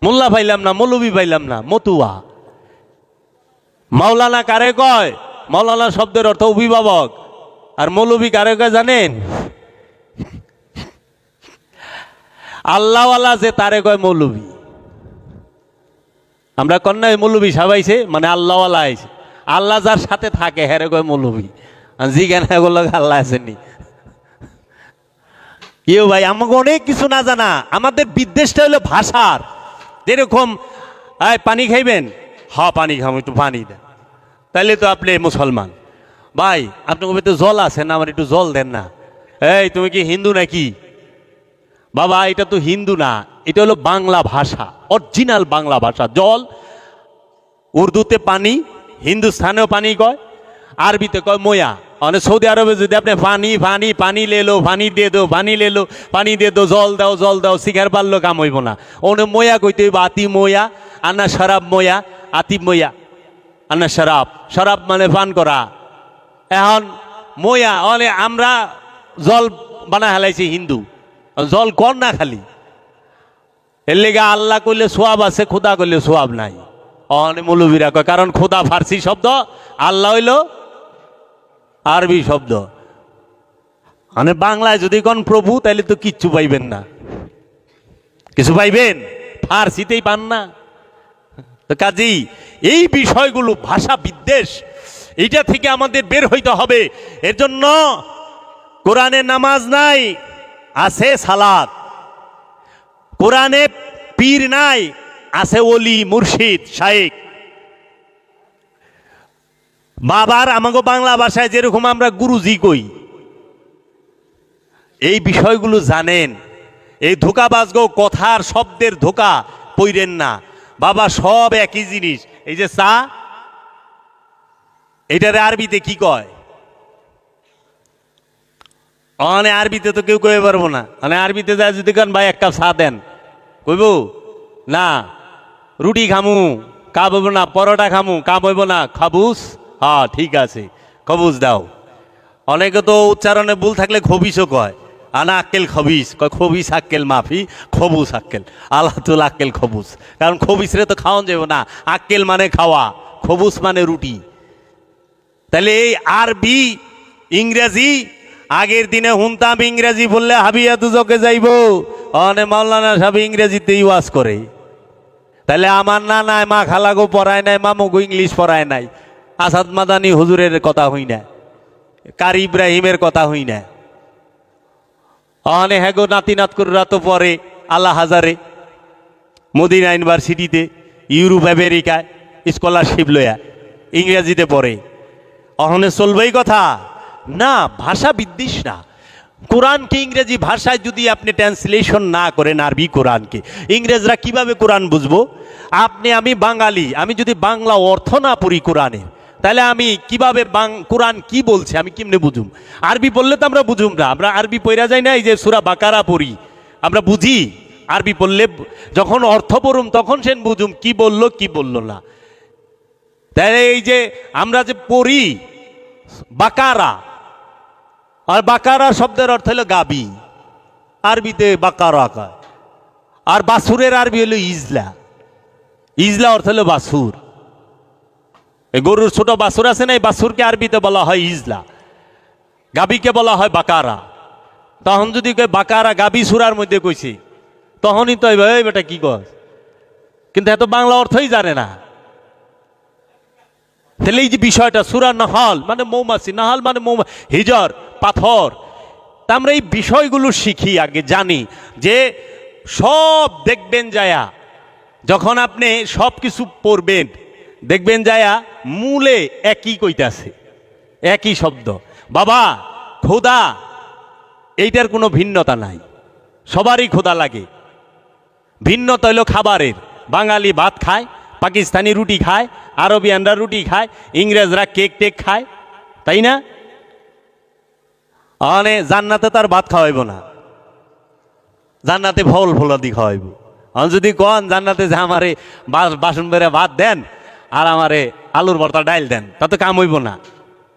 মোল্লা পাইলাম না, মৌলবি পাইলাম না, মতুয়া। মাওলানা কারে কয়? মাওলানা শব্দের অর্থ অভিভাবক। আর মৌলবি কারে কয় জানেন? আল্লাহওয়ালা যে তারে কয় মৌলবি। আমরা কন্যায় মৌলবি সাবাইছে মানে আল্লাহওয়ালা আইছে। আল্লাহ যার সাথে থাকে হেরে কয় মৌলবি। জি জ্ঞান আল্লাহ আসেনি। কেউ ভাই আমাকে অনেক কিছু না জানা। আমাদের বিদ্বেষটা হলো ভাষার। যেরকম পানি খাইবেন, হ্যাঁ পানি খাবো, একটু পানি দেন, তাইলে তো আপনি মুসলমান। ভাই আপনার কবে তো জল আছে না, আমার একটু জল দেন না। এই তুমি কি হিন্দু নাকি? বাবা এটা তো হিন্দু না, এটা হলো বাংলা ভাষা, অরিজিনাল বাংলা ভাষা। জল উর্দুতে পানি, হিন্দুস্থানেও পানি কয়, আরবিতে কয় ময়া। মানে সৌদি আরবে যদি আপনি পানি পানি পানি লেলো, পানি দিয়ে দো, পানি লেলো, পানি দিয়ে দো, জল দাও, জল দাও, শিখার পারলো কাম হইব না। ওনে ময়া কইতে হইব আতি ময়া, আনা শরাব ময়া, আতি ময়া আনা শরাব। শরাব মানে পান করা। এখন ময়া অনে আমরা জল বানা হেলাইছি হিন্দু, জল কর না খালি। এর লেগে আল্লাহ কইলে সোয়াব আছে, খোদা কইলে সোয়াব নাই। অনে মৌলবীরা কয়, কারণ খোদা ফার্সি শব্দ, আল্লাহ হইল আরবি শব্দ। মানে বাংলায় যদি কোন প্রভু, তাইলে তো কিচ্ছু পাইবেন না। কিছু পাইবেন? ফার্সিতেই পান না। তো কাজেই এই বিষয়গুলো, ভাষা বিদ্বেষ, এইটা থেকে আমাদের বের হইতে হবে। এর জন্য কোরআনে নামাজ নাই, আছে সালাত। কোরআনে পীর নাই, আছে ওলি, মুর্শিদ, শায়েখ। বাবার আমাকে বাংলা ভাষায় যেরকম আমরা গুরুজি কই, এই বিষয়গুলো জানেন। এই ধোকাবাজগো কথার শব্দের ধোকা পইরেন না। বাবা সব একই জিনিস। এই যে চা, এটারে আরবিতে কি কয়? অনে আরবিতে তো কেউ কয়ে পারবো না। মানে আরবিতে যায় যদি কান ভাই এক কাপ চা দেন, কইব না। রুটি খামু, কাপ হইব না। পরোটা খামু, কাপ হইব না। খাবুস, হ্যাঁ ঠিক আছে, খবুজ দাও। অনেকে তো উচ্চারণে ভুল থাকলে খবিসও কয়। আনা আক্কেল খবিস কয়, খবিস আক্কেল মাফি, খবুস আক্কেল, আল্লাহ তুল আক্কেল খবুস। কারণ খবিসরে তো খাওয়ান যাব না। আক্কেল মানে খাওয়া, খবুস মানে রুটি। তাহলে এই আরবি ইংরেজি, আগের দিনে হুনতাম ইংরেজি বললে হাবিয়া দুজকে যাইব। অনে মাওলানা সাহেব ইংরেজিতে ওয়াজ করে। তাহলে আমার না নাই মা খালাগো পড়ায় নাই, মামুগো ইংলিশ পড়ায় নাই, আসাদ মাদানি হুজুরের কথা হই না, কারি ইব্রাহিমের কথা হই না। অনে হ্যাগো নাতি নাতকুররা তো পড়ে আল্লাহ হাজারে, মদিনা ইউনিভার্সিটিতে, ইউরোপ আমেরিকায় স্কলারশিপ লয়া ইংরেজিতে পড়ে। অহনে চলবেই কথা না। ভাষা বিদ্বেষ না। কোরআনকে ইংরেজি ভাষায় যদি আপনি ট্রান্সলেশন না করেন, আরবি কোরআনকে, ইংরেজরা কিভাবে কোরআন বুঝবো? আপনি, আমি বাঙালি, আমি যদি বাংলা অর্থ না পড়ি কোরআনের, তাহলে আমি কিভাবে কোরআন কি বলছে আমি কেমনে বুঝুম? আরবি পড়লে তো আমরা বুঝুম না। আমরা আরবি পড়া যায় না, এই যে সূরা বাকারা পড়ি আমরা বুঝি। আরবি পড়লে যখন অর্থ পড়ুম তখন সেন বুঝুম কি বললো কি বললো না। তাহলে এই যে আমরা যে পড়ি বাকারা, আর বাকারা শব্দের অর্থ হলো গাবি, আরবিতে বাকারা কয়। আর বাছুরের আরবি হলো ইজলা। ইজলা অর্থ হলো বাছুর। এই গরুর ছোট বাছুর আছে না, এই বাছুরকে আরবিতে বলা হয় ইজলা, গাবিকে বলা হয় বাকারা। তখন যদি বাকারা গাবি সুরার মধ্যে কইছে, তখনই তো এই বেটা কি কয়, কিন্তু এত বাংলা অর্থই জানে না। তাহলে এই যে বিষয়টা, সূরা নাহাল মানে মৌমাছি, নাহাল মানে হিজর, পাথর। তা আমরা এই বিষয়গুলো শিখি, আগে জানি যে সব দেখবেন যায়া, যখন আপনি সব কিছু পড়বেন দেখবেন যায়া মূলে একই কইতাছে, একই শব্দ। বাবা খোদা, এইটার কোনো ভিন্নতা নাই, সবারই খোদা লাগে। ভিন্নতা হইল খাবারের। বাঙালি ভাত খায়, পাকিস্তানি রুটি খায়, আরবিয়ানরা রুটি খায়, ইংরেজরা কেক টেক খায়, তাই না? মানে জান্নাতে তার ভাত খাওয়াইব না, জান্নাতে ফল ফলাদি খাওয়াইব। যদি কন জান্নাতে যে আমারে বাসন বেড়ে ভাত দেন, আর আমারে আলুর ভর্তা ডাইল দেন, তাতে কাম হইব না,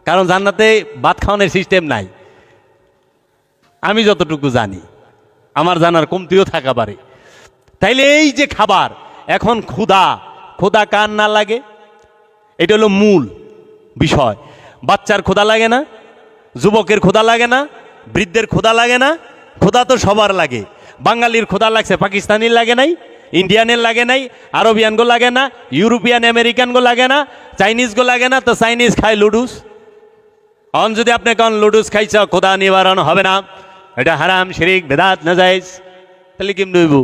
কারণ জান্নাতে ভাত খাওয়ানোর সিস্টেম নাই। আমি যতটুকু জানি, আমার জানার কমতিও থাকা পারে। তাইলে এই যে খাবার, এখন ক্ষুধা, ক্ষুধা কার না লাগে? এটা হলো মূল বিষয়। বাচ্চার ক্ষুধা লাগে না? যুবকের ক্ষুধা লাগে না? বৃদ্ধের ক্ষুধা লাগে না? ক্ষুধা তো সবার লাগে। বাঙালির ক্ষুধা লাগছে, পাকিস্তানির লাগে নাই, ইন্ডিয়ানের লাগে নাই, আরবিয়ানগো লাগে না, ইউরোপিয়ান আমেরিকানগো লাগে না, চাইনিজগো লাগে না। তো চাইনিজ খায় লুডুস। অন যদি আপনি কোন লুডুস খাইছ, ক্ষুধা নিবারণ হবে না, এটা হারাম, শিরিক, বেদাত, নাজায়েজ, তাহলে কেমন হইব?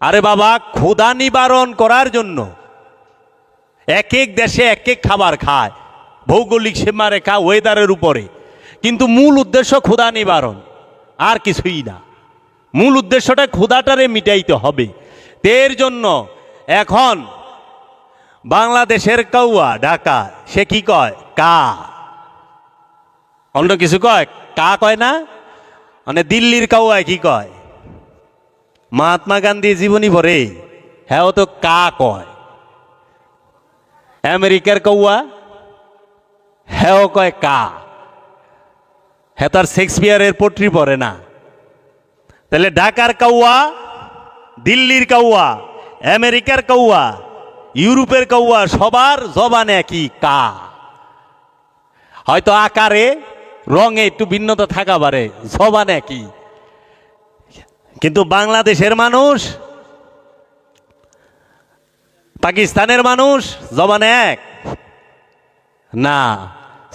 আরে বাবা, ক্ষুধা নিবারণ করার জন্য এক এক দেশে এক এক খাবার খায়, ভৌগোলিক সীমারেখা, ওয়েদারের উপরে, কিন্তু মূল উদ্দেশ্য ক্ষুধা নিবারণ, আর কিছুই না। মূল উদ্দেশ্যটা ক্ষুধাটারে মিটাইতে হবে। এর জন্য এখন বাংলাদেশের কাউয়া ঢাকা, সে কি কয়? কা। অন্য কিছু কয়? কা কয় না। মানে দিল্লির কাউয়ায় কি কয়? মহাত্মা গান্ধী জীবনী ভরে, হ্যাঁ, ও তো কা কয়। আমেরিকার কাউয়া, হ্যাঁ, ও কয় কা। হ্যাঁ, তার শেক্সপিয়ারের পোট্রি পড়ে না। তাহলে ঢাকার কাউয়া, দিল্লির কাউয়া, আমেরিকার কাউয়া, ইউরোপের কাউয়া, সবার জবানে একই, কা। হয়তো আকারে রঙে একটু ভিন্নতা থাকা পারে, জবানে একই। কিন্তু বাংলাদেশের মানুষ, পাকিস্তানের মানুষ জবানে এক না,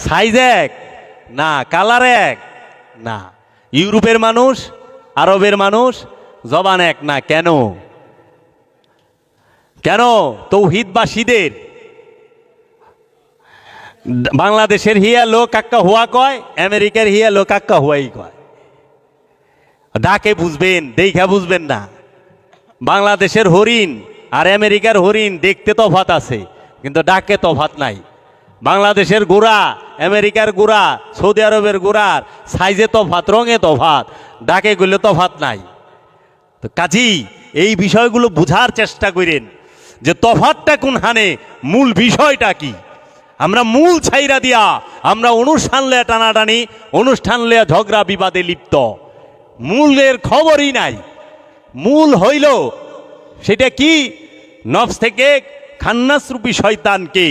সাইজ এক না, কালার এক না। ইউরোপের মানুষ, আরবের মানুষ জবান এক না। কেন? কেন? তৌহিদবাসীদের বাংলাদেশের হিয়া লোক কাক্কা হুয়া কয়, আমেরিকার হিয়া লোক কাক্কা হুয়াই কয়। ডাকে বুঝবেন, দেখা বুঝবেন না। বাংলাদেশের হরিণ আর আমেরিকার হরিণ দেখতে তফাত আছে, কিন্তু ডাকে তফাত নাই। বাংলাদেশের গোড়া, আমেরিকার গোড়া, সৌদি আরবের গোড়ার সাইজে তফাত, রঙে তফাত, ডাকে গুলো তফাত নাই। তো কাজী এই বিষয়গুলো বুঝার চেষ্টা করেন যে তফাতটা কোন হানে, মূল বিষয়টা কি। আমরা মূল ছাইরা দিয়া আমরা অনুষ্ঠান লেয়া টানাটানি, অনুষ্ঠান লেয়া ঝগড়া বিবাদে লিপ্ত, মূলের খবরই নাই। মূল হইল সেটা কি? নফস থেকে খান্নাসরূপী শয়তানকে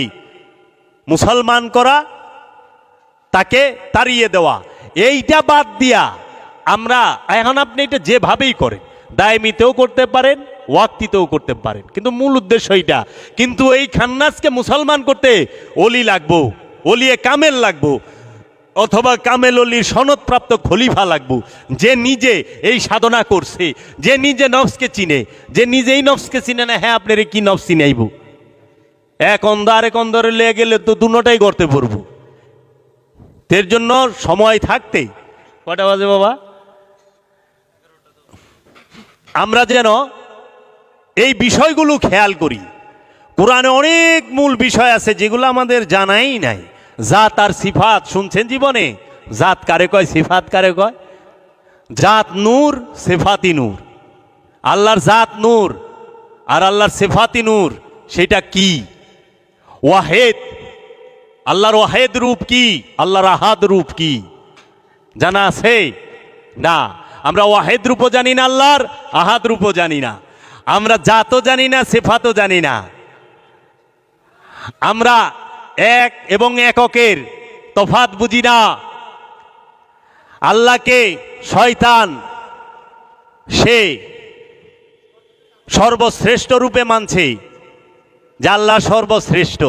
মুসলমান করা, তাকে তাড়িয়ে দেওয়া। এইটা বাদ দিয়া আমরা এখন, আপনি এটা যেভাবেই করেন, দায়মিতেও করতে পারেন, ওয়াক্তিতেও করতে পারেন, কিন্তু মূল উদ্দেশ্য এইটা। কিন্তু এই খান্নাসকে মুসলমান করতে অলি লাগবো, অলিয়ে কামেল লাগবো, অথবা কামেল অলির সনদপ্রাপ্ত খলিফা লাগবো, যে নিজে এই সাধনা করছে, যে নিজে নফসকে চিনে, যে নিজেই নফসকে চিনে না। হ্যাঁ, আপনার কি নফস চিনাইব? এক অন্ধ আরেক অন্ধরে লেগে গেলে তো দুটাই করতে পড়বো। এর জন্য সময় থাকতে, কটা বাজে বাবা, আমরা যেন এই বিষয়গুলো খেয়াল করি। কোরআনে অনেক মূল বিষয় আছে যেগুলো আমাদের জানাই নাই। জাত আর সিফাত শুনছেন জীবনে? জাত কারে কয়, সিফাত কারে কয়? জাত নূর, সিফাতি নূর। আল্লাহর জাত নূর আর আল্লাহর সিফাতি নূর, সেটা কি? ওয়াহেদ, আল্লাহর ওয়াহেদ রূপ কি? আল্লাহর আহাদ রূপ কি? জানা আছে না? আমরা ওয়াহেদ রূপও জানি না, আল্লাহর আহাদ রূপও জানি না। আমরা জাতও জানি না, সিফাতও জানি না। আমরা এক এবং এককের তফাত বুঝি না। আল্লাহকে শয়তান সে সর্বশ্রেষ্ঠ রূপে মানছে, যে আল্লাহ সর্বশ্রেষ্ঠ,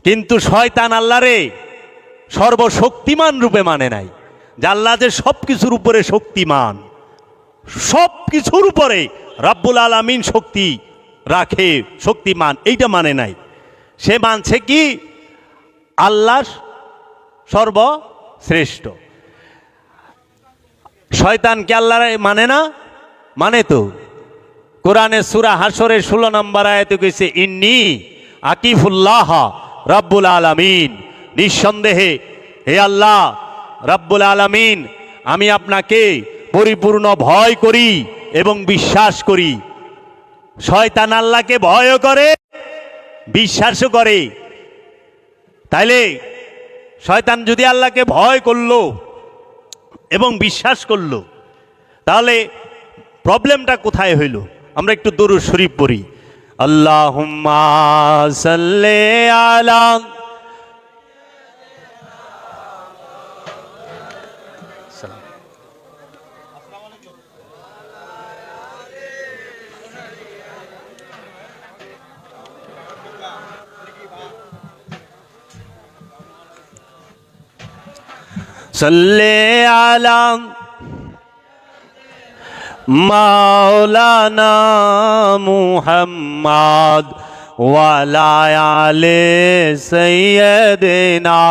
কিন্তু শয়তান আল্লাহরে সর্বশক্তিমান রূপে মানে নাই, যে আল্লাহ যে সব কিছুর উপরে শক্তিমান, সব কিছুর উপরে রাব্বুল আলামিন শক্তি রাখে, শক্তিমান, এইটা মানে নাই। সে মানছে কি? আল্লাহ সর্বশ্রেষ্ঠ। শয়তান কি আল্লাহ মানে না? মানে তো। কোরআনে সূরা হাসরের 16 নম্বর আয়াতে কইছে, ইন্নী আকিফুল্লাহ রাব্বুল আলামিন, নিঃসন্দেহে হে আল্লাহ রাব্বুল আলামিন, আমি আপনাকে পরিপূর্ণ ভয় করি এবং বিশ্বাস করি। শয়তান আল্লাহকে ভয় করে বিশ্বাসও করে। তাইলে শয়তান যদি আল্লাহকে ভয় করলো এবং বিশ্বাস করলো, তাহলে প্রবলেমটা কোথায় হইল? আমরা একটু দরুদ শরীফ পড়ি। আল্লাহুম্মা সাল্লি আলা সাল্লি আলা মাওলানা মুহাম্মদ ওয়ালা আলে সাইয়্যিদিনা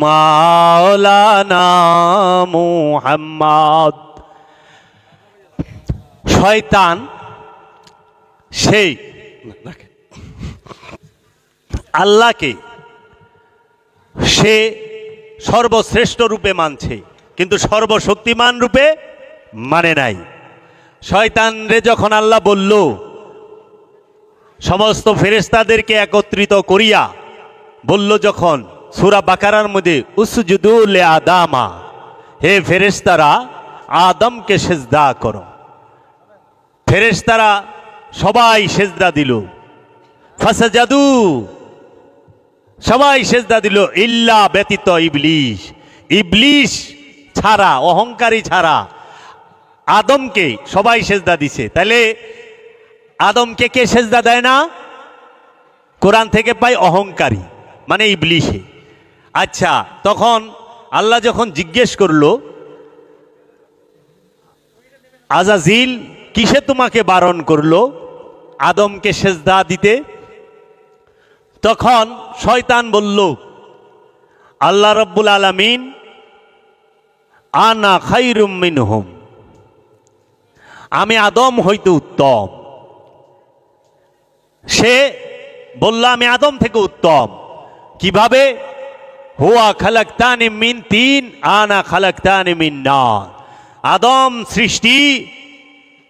মাওলানা মুহাম্মদ। শয়তান সেই আল্লাহকে সে সর্বশ্রেষ্ঠ রূপে মানছে, কিন্তু সর্বশক্তিমান রূপে মানে নাই। শয়তান রে যখন আল্লাহ বলল সমস্ত ফেরেশতাদেরকে একত্রিত করিয়া বলল, যখন সূরা বাকারার মধ্যে উসজুদু লি আদামা, হে ফেরেশতারা আদমকে সেজদা করো, ফেরেশতারা সবাই সেজদা দিল। ফাসাজাদু, সবাই সেজদা দিল, ইল্লা ব্যতীত ইবলিস, ইবলিস ছাড়া, অহংকারী ছাড়া আদমকে সবাই সেজদা দিছে। তাহলে আদমকে কে সেজদা দেয় না? কোরআন থেকে পাই অহংকারী, মানে ইবলিসে। আচ্ছা, তখন আল্লাহ যখন জিজ্ঞেস করলো, আজাজিল কিসে তোমাকে বারণ করলো আদমকে সেজদা দিতে? তখন শয়তান বলল, আল্লাহ রব্বুল আলামিন আনা খায়রুম মিনহুম, আমি আদম হইতে উত্তম। সে বলল আমি আদম থেকে উত্তম। কিভাবে? হুয়া খালাকতানি মিন তিন আনা খালাকতানি মিন নার, আদম সৃষ্টি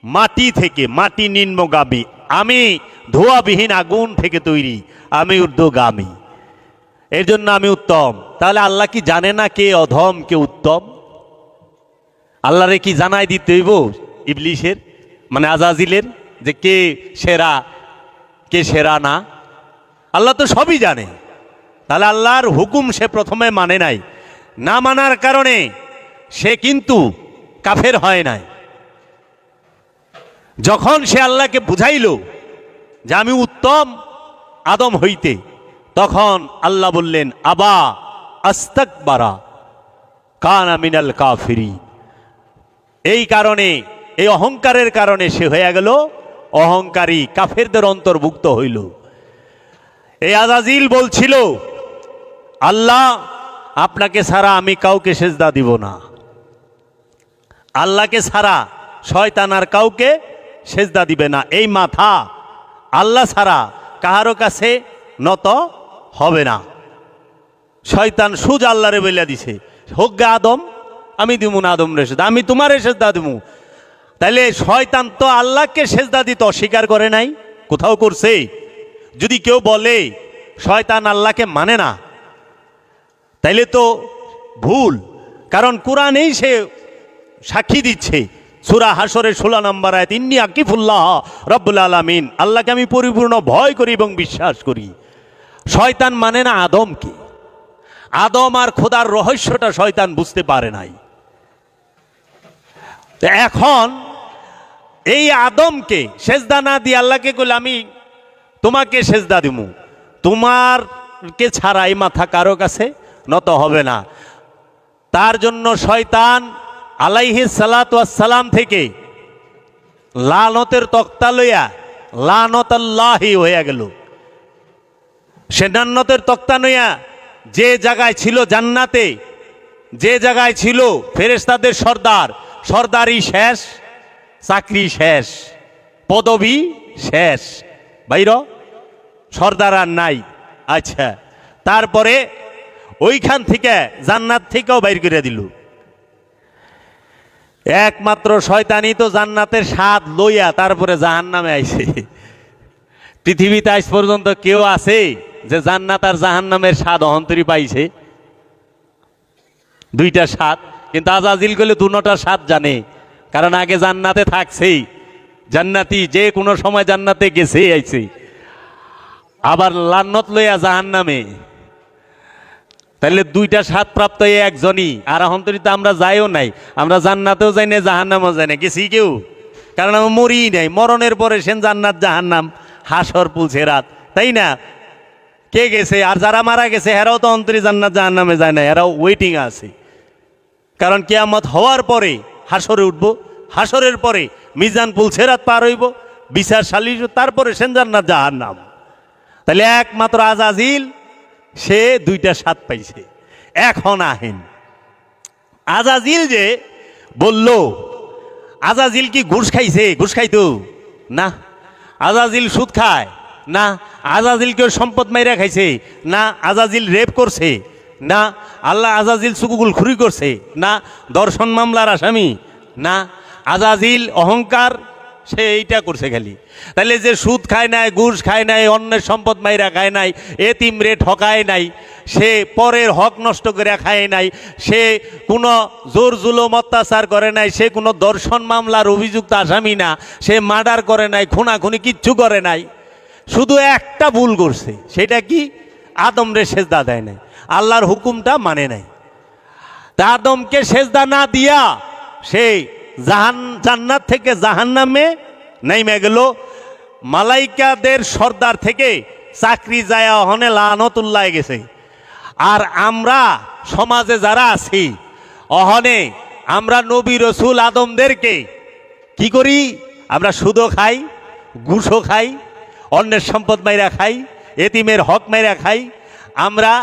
মাটি থেকে, মাটি নিম্নগামী, আমি ধোঁয়াবিহীন আগুন থেকে তৈরি, আমি ঊর্ধ্বগামী, এর জন্য আমি উত্তম। তাহলে আল্লাহ কি জানে না কে অধম কে উত্তম? আল্লাহরে কি জানাই দিতে হইব ইবলিসের, মানে আজাজিলের, যে কে সেরা কে সেরা না? আল্লাহ তো সবই জানে। তাহলে আল্লাহর হুকুম সে প্রথমে মানে নাই, না মানার কারণে সে কিন্তু কাফের হয় নাই। যখন সে আল্লাহকে বুঝাইল যে আমি উত্তম আদম হইতে, তখন আল্লাহ বললেন আবা আস্তাকবারা কানা মিনাল কাফিরিন। এই কারণে, এই অহংকারের কারণে সে হয়ে গেল অহংকারী, কাফেরদের অন্তর্ভুক্ত হইল। এই আজাজিল বলছিল, আল্লাহ আপনাকে ছাড়া আমি কাউকে সেজদা দিব না, আল্লাহকে ছাড়া শয়তান আর কাউকে সেজদা দিবে না, এই মাথা আল্লাহ ছাড়া কাহারও কাছে নত হবে না। শয়তান সুজ আল্লাহরে বইলা দিছে, হোক গে আদম, আমি দিব না আদম রে সেজদা, আমি তোমারে সেজদা দিব। তাইলে শয়তান তো আল্লাহকে সেজদা দিতে অস্বীকার করে নাই, কোথাও করছে? যদি কেউ বলে শয়তান আল্লাহকে মানে না, তাইলে তো ভুল, কারণ কোরআনেই সে সাক্ষী দিচ্ছে। সূরা হাশরের 16 নম্বর আয়াত, ইন্নী আকিফুল্লাহ রব্বুল আলামিন, আল্লাহকে আমি পরিপূর্ণ ভয় করি এবং বিশ্বাস করি। শয়তান মানে না আদমকে। আদম আর খোদার রহস্যটা শয়তান বুঝতে পারে নাই। এখন এই আদমকে সেজদা না দিয়ে আল্লাহকে কইলে আমি তোমাকে সেজদা দিব, তোমারকে ছাড়া এই মাথা কারো কাছে নত হবে না। তার জন্য শয়তান আলাইহিস সালাতু ওয়াস সালাম থেকে লানতের তক্তা লইয়া লানতাল্লাহি হয়ে গেল। সে জান্নাতের তক্তা লইয়া যে জায়গায় ছিল জান্নাতে, যে জায়গায় ছিল ফেরেশতাদের সর্দার, সর্দারি শেষ, চাকরি শেষ, পদবি শেষ, বাইর সর্দার আর নাই। আচ্ছা, তারপরে ওইখান থেকে জান্নাত থেকেও বাইর করে দিল। একমাত্র শয়তানি তো জান্নাতের স্বাদ লইয়া তারপরে জাহান্নামে আইছে। পৃথিবীতে আজ পর্যন্ত কেউ আছে যে জান্নাত আর জাহান্নামের স্বাদ অহন্তরী পাইছে? দুইটা স্বাদ, কিন্তু আজাজিল গেলে দুটোটা স্বাদ জানে, কারণ আগে জান্নাতে থাকছেই, জান্নাতি যে কোনো সময় জান্নাতে গেছেই আইছে, আবার লান্নত লইয়া জাহান্নামে। তাহলে দুইটা স্বাদ প্রাপ্ত একজনই। আর অহন্তরী তো আমরা যাইও নাই, আমরা জান্নাতেও যাই না, জাহান্নামেও যাই না, গেছি কেউ? কারণ আমরা মরিই নাই, মরণের পরে সেন জান্নাত জাহান্নাম হাসর পুলসেরাত, তাই না? কে গেছে? আর যারা মারা গেছে এরাও তো অন্তরি জান্নাত জাহান্নামে যায় না, এরাও ওয়েটিং আছে। কারণ কিয়ামত হওয়ার পরে হাসরে উঠবো, হাসরের পরে মিজান পুলসেরাত পার হইব, বিচার সালিশ, তারপরে সেন জান্নাত জাহান্নাম। তাহলে একমাত্র আজাজিল সে দুইটা স্বাদ পাইছে। এখন আহেন আজাজিল যে বলল, আজাজিল কি ঘুষ খাইছে? ঘুষ খাইতো না। আজাজিল সুদ খায় না। আজাজিল কেউ সম্পদ মাইরা খাইছে না। আজাজিল রেপ করছে না। আল্লাহ আজাজিল সুকুগুল খুরি করছে না। দর্শন মামলার আসামি না। আজাজিল অহংকার, সে এইটা করছে খালি। তাহলে যে সুদ খায় নাই, ঘুষ খায় নাই, অন্যের সম্পদ মাইরা খায় নাই, এতিম রে ঠকায় নাই, সে পরের হক নষ্ট করে খায় নাই, সে কোনো জোর জুলুম অত্যাচার করে নাই, সে কোনো দর্শন মামলার অভিযুক্ত আসামি না, সে মার্ডার করে নাই, খুনাখুনি কিচ্ছু করে নাই, শুধু একটা ভুল করছে। সেটা কি? আদম রে সেজদা দেয় নাই, আল্লাহর হুকুমটা মানে নাই। তা আদমকে সেজদা না দিয়া সে জান্নাত থেকে জাহান্নামে নেমে গেল। মালাইকাদের সর্দার থেকে চাকরি যায় হনে লানতুল্লাহ গেছে। আর আমরা সমাজে যারা আছি অহনে আমরা নবী রসুল আদমদেরকে কি করি? আমরা সুদও খাই, ঘুষও খাই, অন্যের সম্পদ মাইরা খাই, এতিমের হক মাইরা খাই। আমরা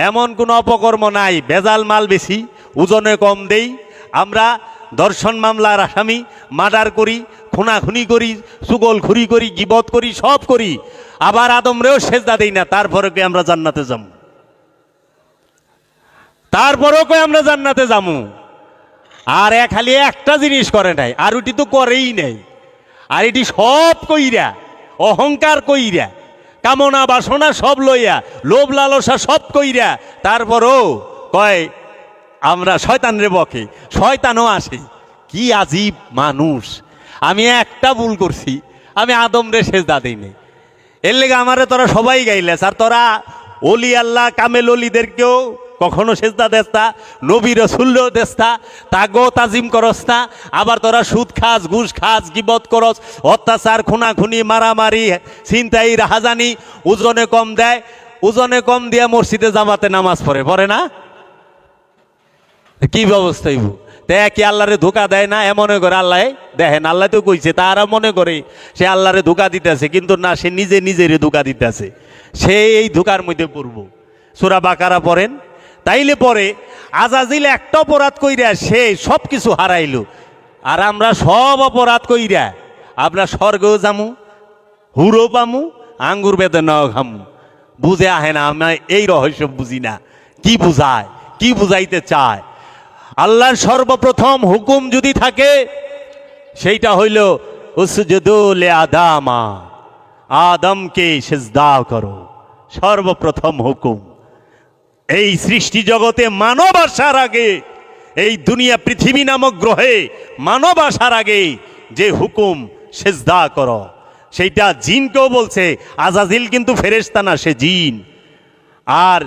এমন কোনো অপকর্ম নাই, ভেজাল মাল বেশি, ওজনে কম দেই, আমরা দর্শন মামলার আসামি, মার্ডার করি, খুনাখুনি করি, চুগলখুরি করি, গিবত করি, সব করি। আবার আদমরেও সেজদা দেই না, তারপরে কে আমরা জান্নাতে যাবো? তারপরেও কে আমরা জান্নাতে যাবো? আর খালি একটা জিনিস করে নাই, আর ওটি তো করেই নাই। আর এটি সব কইরা, অহংকার কইরা, কামনা বাসনা সব লইয়া, লোভ লালসা সব কইরা, তারপরও কয় আমরা শয়তান রে বকে, শয়তানও আসে। কি আজীব মানুষ! আমি একটা ভুল করছি, আমি আদম রে সেজদা দেই নাই, এর লেগে আমারে তোরা সবাই গাইলেস। আর তোরা অলি আল্লাহ কামেল অলিদেরকেও কখনো সেজদা দেস না, নবী রসুলও দেস না, তাগো তাজিম করস না। আবার তোরা সুদ খাস, ঘুষ খাস, গিবত করস, অত্যাচার, খুনাখুনি, মারামারি, ছিনতাই, রাহাজানি, ওজনে কম দেয়, ওজনে কম দিয়ে মসজিদে জামাতে নামাজ পড়ে না? কি ব্যবস্থা হইব? দেখ কি আল্লাহরে ধোকা দেয় না? মনে করে আল্লাহ দেখেন, আল্লাহ তো কইছে, তারা মনে করে সে আল্লাহরে ধোকা দিতেছে, কিন্তু না, সে নিজে নিজেরই ধোকা দিতেছে। সে এই ধোকার মধ্যে পড়ব। সূরা বাকারা পড়েন, তাইলে পরে আজাজিল একটা অপরাধ কইরা সে সব কিছু হারাইল। আর আমরা সব অপরাধ কইরা আমরা স্বর্গও যামু, হুরো পামু, আঙ্গুর বেদনাও খামু। বুঝে আহে না, আমরা এই রহস্য বুঝি না। কি বুঝায়, কি বুঝাইতে চায়? আল্লাহর সর্বপ্রথম হুকুম যদি থাকে সেইটা হইল উসজুদু লি আদামা, আদমকে সিজদা করো। সর্বপ্রথম হুকুম এই সৃষ্টি জগতে মানব আসার আগে, এই দুনিয়া পৃথিবী নামক গ্রহে মানব আসার আগে যে হুকুম সিজদা করো, সেইটা জিনকেও বলছে। আজাজিল কিন্তু ফেরেশতা না, সে জিন। আর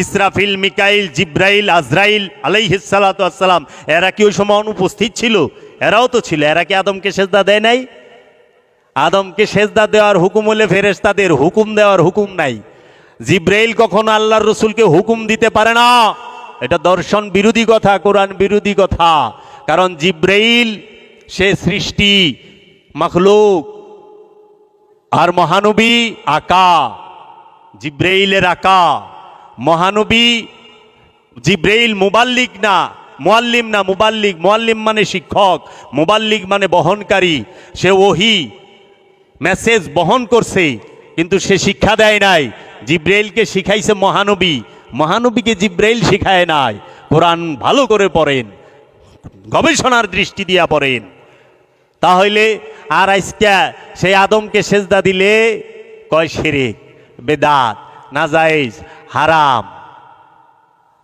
ইসরাফিল, মিকাইল, জিব্রাইল, আজরাইল আলাইহিস সালাতু ওয়াস সালাম, এরা কি ওই সময় অনুপস্থিত ছিল? এরাও তো ছিল। এরা কি আদমকে সেজদা দেয় নাই? আদমকে সেজদা দেওয়ার হুকুম হলে ফেরেশতাদের, হুকুম দেওয়ার হুকুম নাই। জিব্রাইল কখনো আল্লাহর রসুলকে হুকুম দিতে পারে না। এটা দর্শন বিরোধী কথা, কোরআন বিরোধী কথা। কারণ জিব্রাইল সে সৃষ্টি, মাখলুক, আর মহানবী আকা, জিব্রাইলের আকা। মহানবী জিব্রাইল মুবাল্লিগ না, মুআল্লিম না, মুবাল্লিগ। মুআল্লিম মানে শিক্ষক, মুবাল্লিগ মানে বহনকারী। সে ওহী মেসেজ বহন করছে, কিন্তু সে শিক্ষা দেয় নাই। জিব্রাইলকে শিখাইছে মহানবী, মহানবীকে জিব্রাইল শিখায় নাই। কোরআন ভালো করে পড়েন, গবেষণার দৃষ্টি দিয়া পড়েন। তাহলে আর আজকে সেই আদমকে সেজদা দিলে কয় শিরিক, বেদাত, নাজায়েজ, হারাম।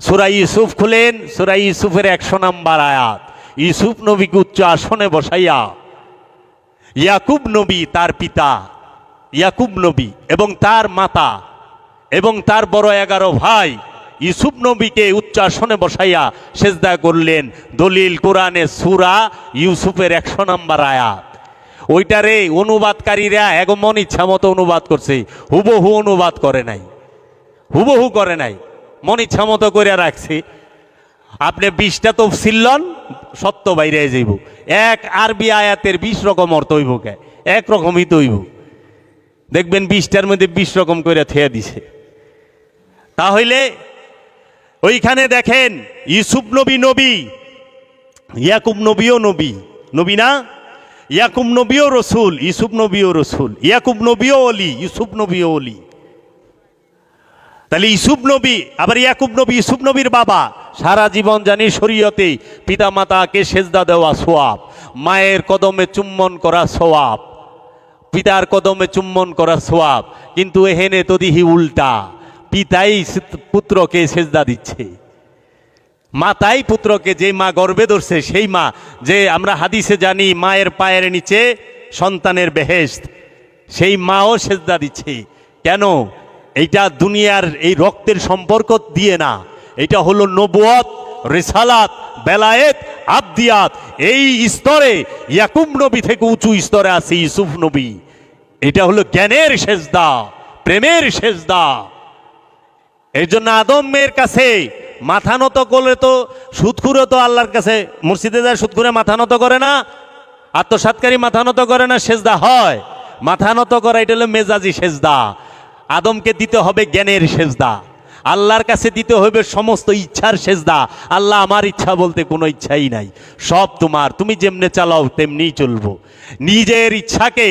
সূরা ইউসুফ খুলেন, সূরা ইউসুফের 100 নম্বর আয়াত। ইউসুফ নবীকে উচ্চ আসনে বসাইয়া ইয়াকুব নবী, তার পিতা ইয়াকুব নবী এবং তার মাতা এবং তার বড় 11 ভাই ইউসুফ নবীকে উচ্চ আসনে বসাইয়া সেজদা করলেন। দলিল কোরআনে সূরা ইউসুফের 100 নম্বর আয়াত। ওইটারে অনুবাদকারীরা মন ইচ্ছা মতো অনুবাদ করছে, হুবহু অনুবাদ করে নাই, হুবহু করে নাই, মন ইচ্ছা মতো করে রাখছে। আপনি 20টা তফসিল লন, সত্য বাইরে যাইব। এক আরবি আয়াতের 20 রকম অর্থ হইব, কে এক রকমই তো হইব। দেখবেন 20টার মধ্যে 20 রকম করে থেয়া দিছে। তাহলে ওইখানে দেখেন ইউসুফ নবী নবী, ইয়াকুব নবীও নবী, নবী না? ইয়াকুব নবীও রসুল, ইউসুফ নবীও রসুল। ইয়াকুব নবীও অলি, ইউসুফ নবীও অলি। তাহলে ইউসুফ নবী আবার ইয়াকুব নবী, ইউসুফ নবীর বাবা। সারা জীবন জানি শরীয়তে পিতা মাতাকে সেজদা দেওয়া সওয়াব, মায়ের কদমে চুম্বন করা সওয়াব, পিতার কদমে চুম্বন করা সওয়াব। কিন্তু এহেনে তো দিহি উল্টা, পিতাই পুত্রকে সেজদা দিচ্ছে, মাতাই পুত্রকে, যে মা গর্ভে ধরছে সেই মা, যে আমরা হাদিসে জানি মায়ের পায়ের নিচে সন্তানের বেহেশত, সেই মাও সেজদা দিচ্ছে। কেন? এইটা দুনিয়ার এই রক্তের সম্পর্ক দিয়ে না, এটা হলো নবুয়ত, রিসালাত, বেলায়েত, আবদিয়াত। এই স্তরে ইয়াকুব নবী থেকে উঁচু স্তরে আছে ইউসুফ নবী। এটা হলো জ্ঞানের সেজদা, প্রেমের সেজদা। এই জন্য আদমের কাছে মাথা নত করলে তো সুদখুরও তো আল্লাহর কাছে মসজিদে যায় সুদখুরে মাথা নত করে না, আত্মসাৎকারী মাথা নত করে না, সেজদা হয়। মাথা নত করা এটা হলো মেজাজি সেজদা। আদমকে দিতে হবে জ্ঞানের সেজদা, আল্লাহর কাছে দিতে হবে সমস্ত ইচ্ছার সেজদা। আল্লাহ আমার ইচ্ছা বলতে কোনো ইচ্ছাই নাই, সব তোমার, তুমি যেমনে চালাও তেমনিই চলবো। নিজের ইচ্ছাকে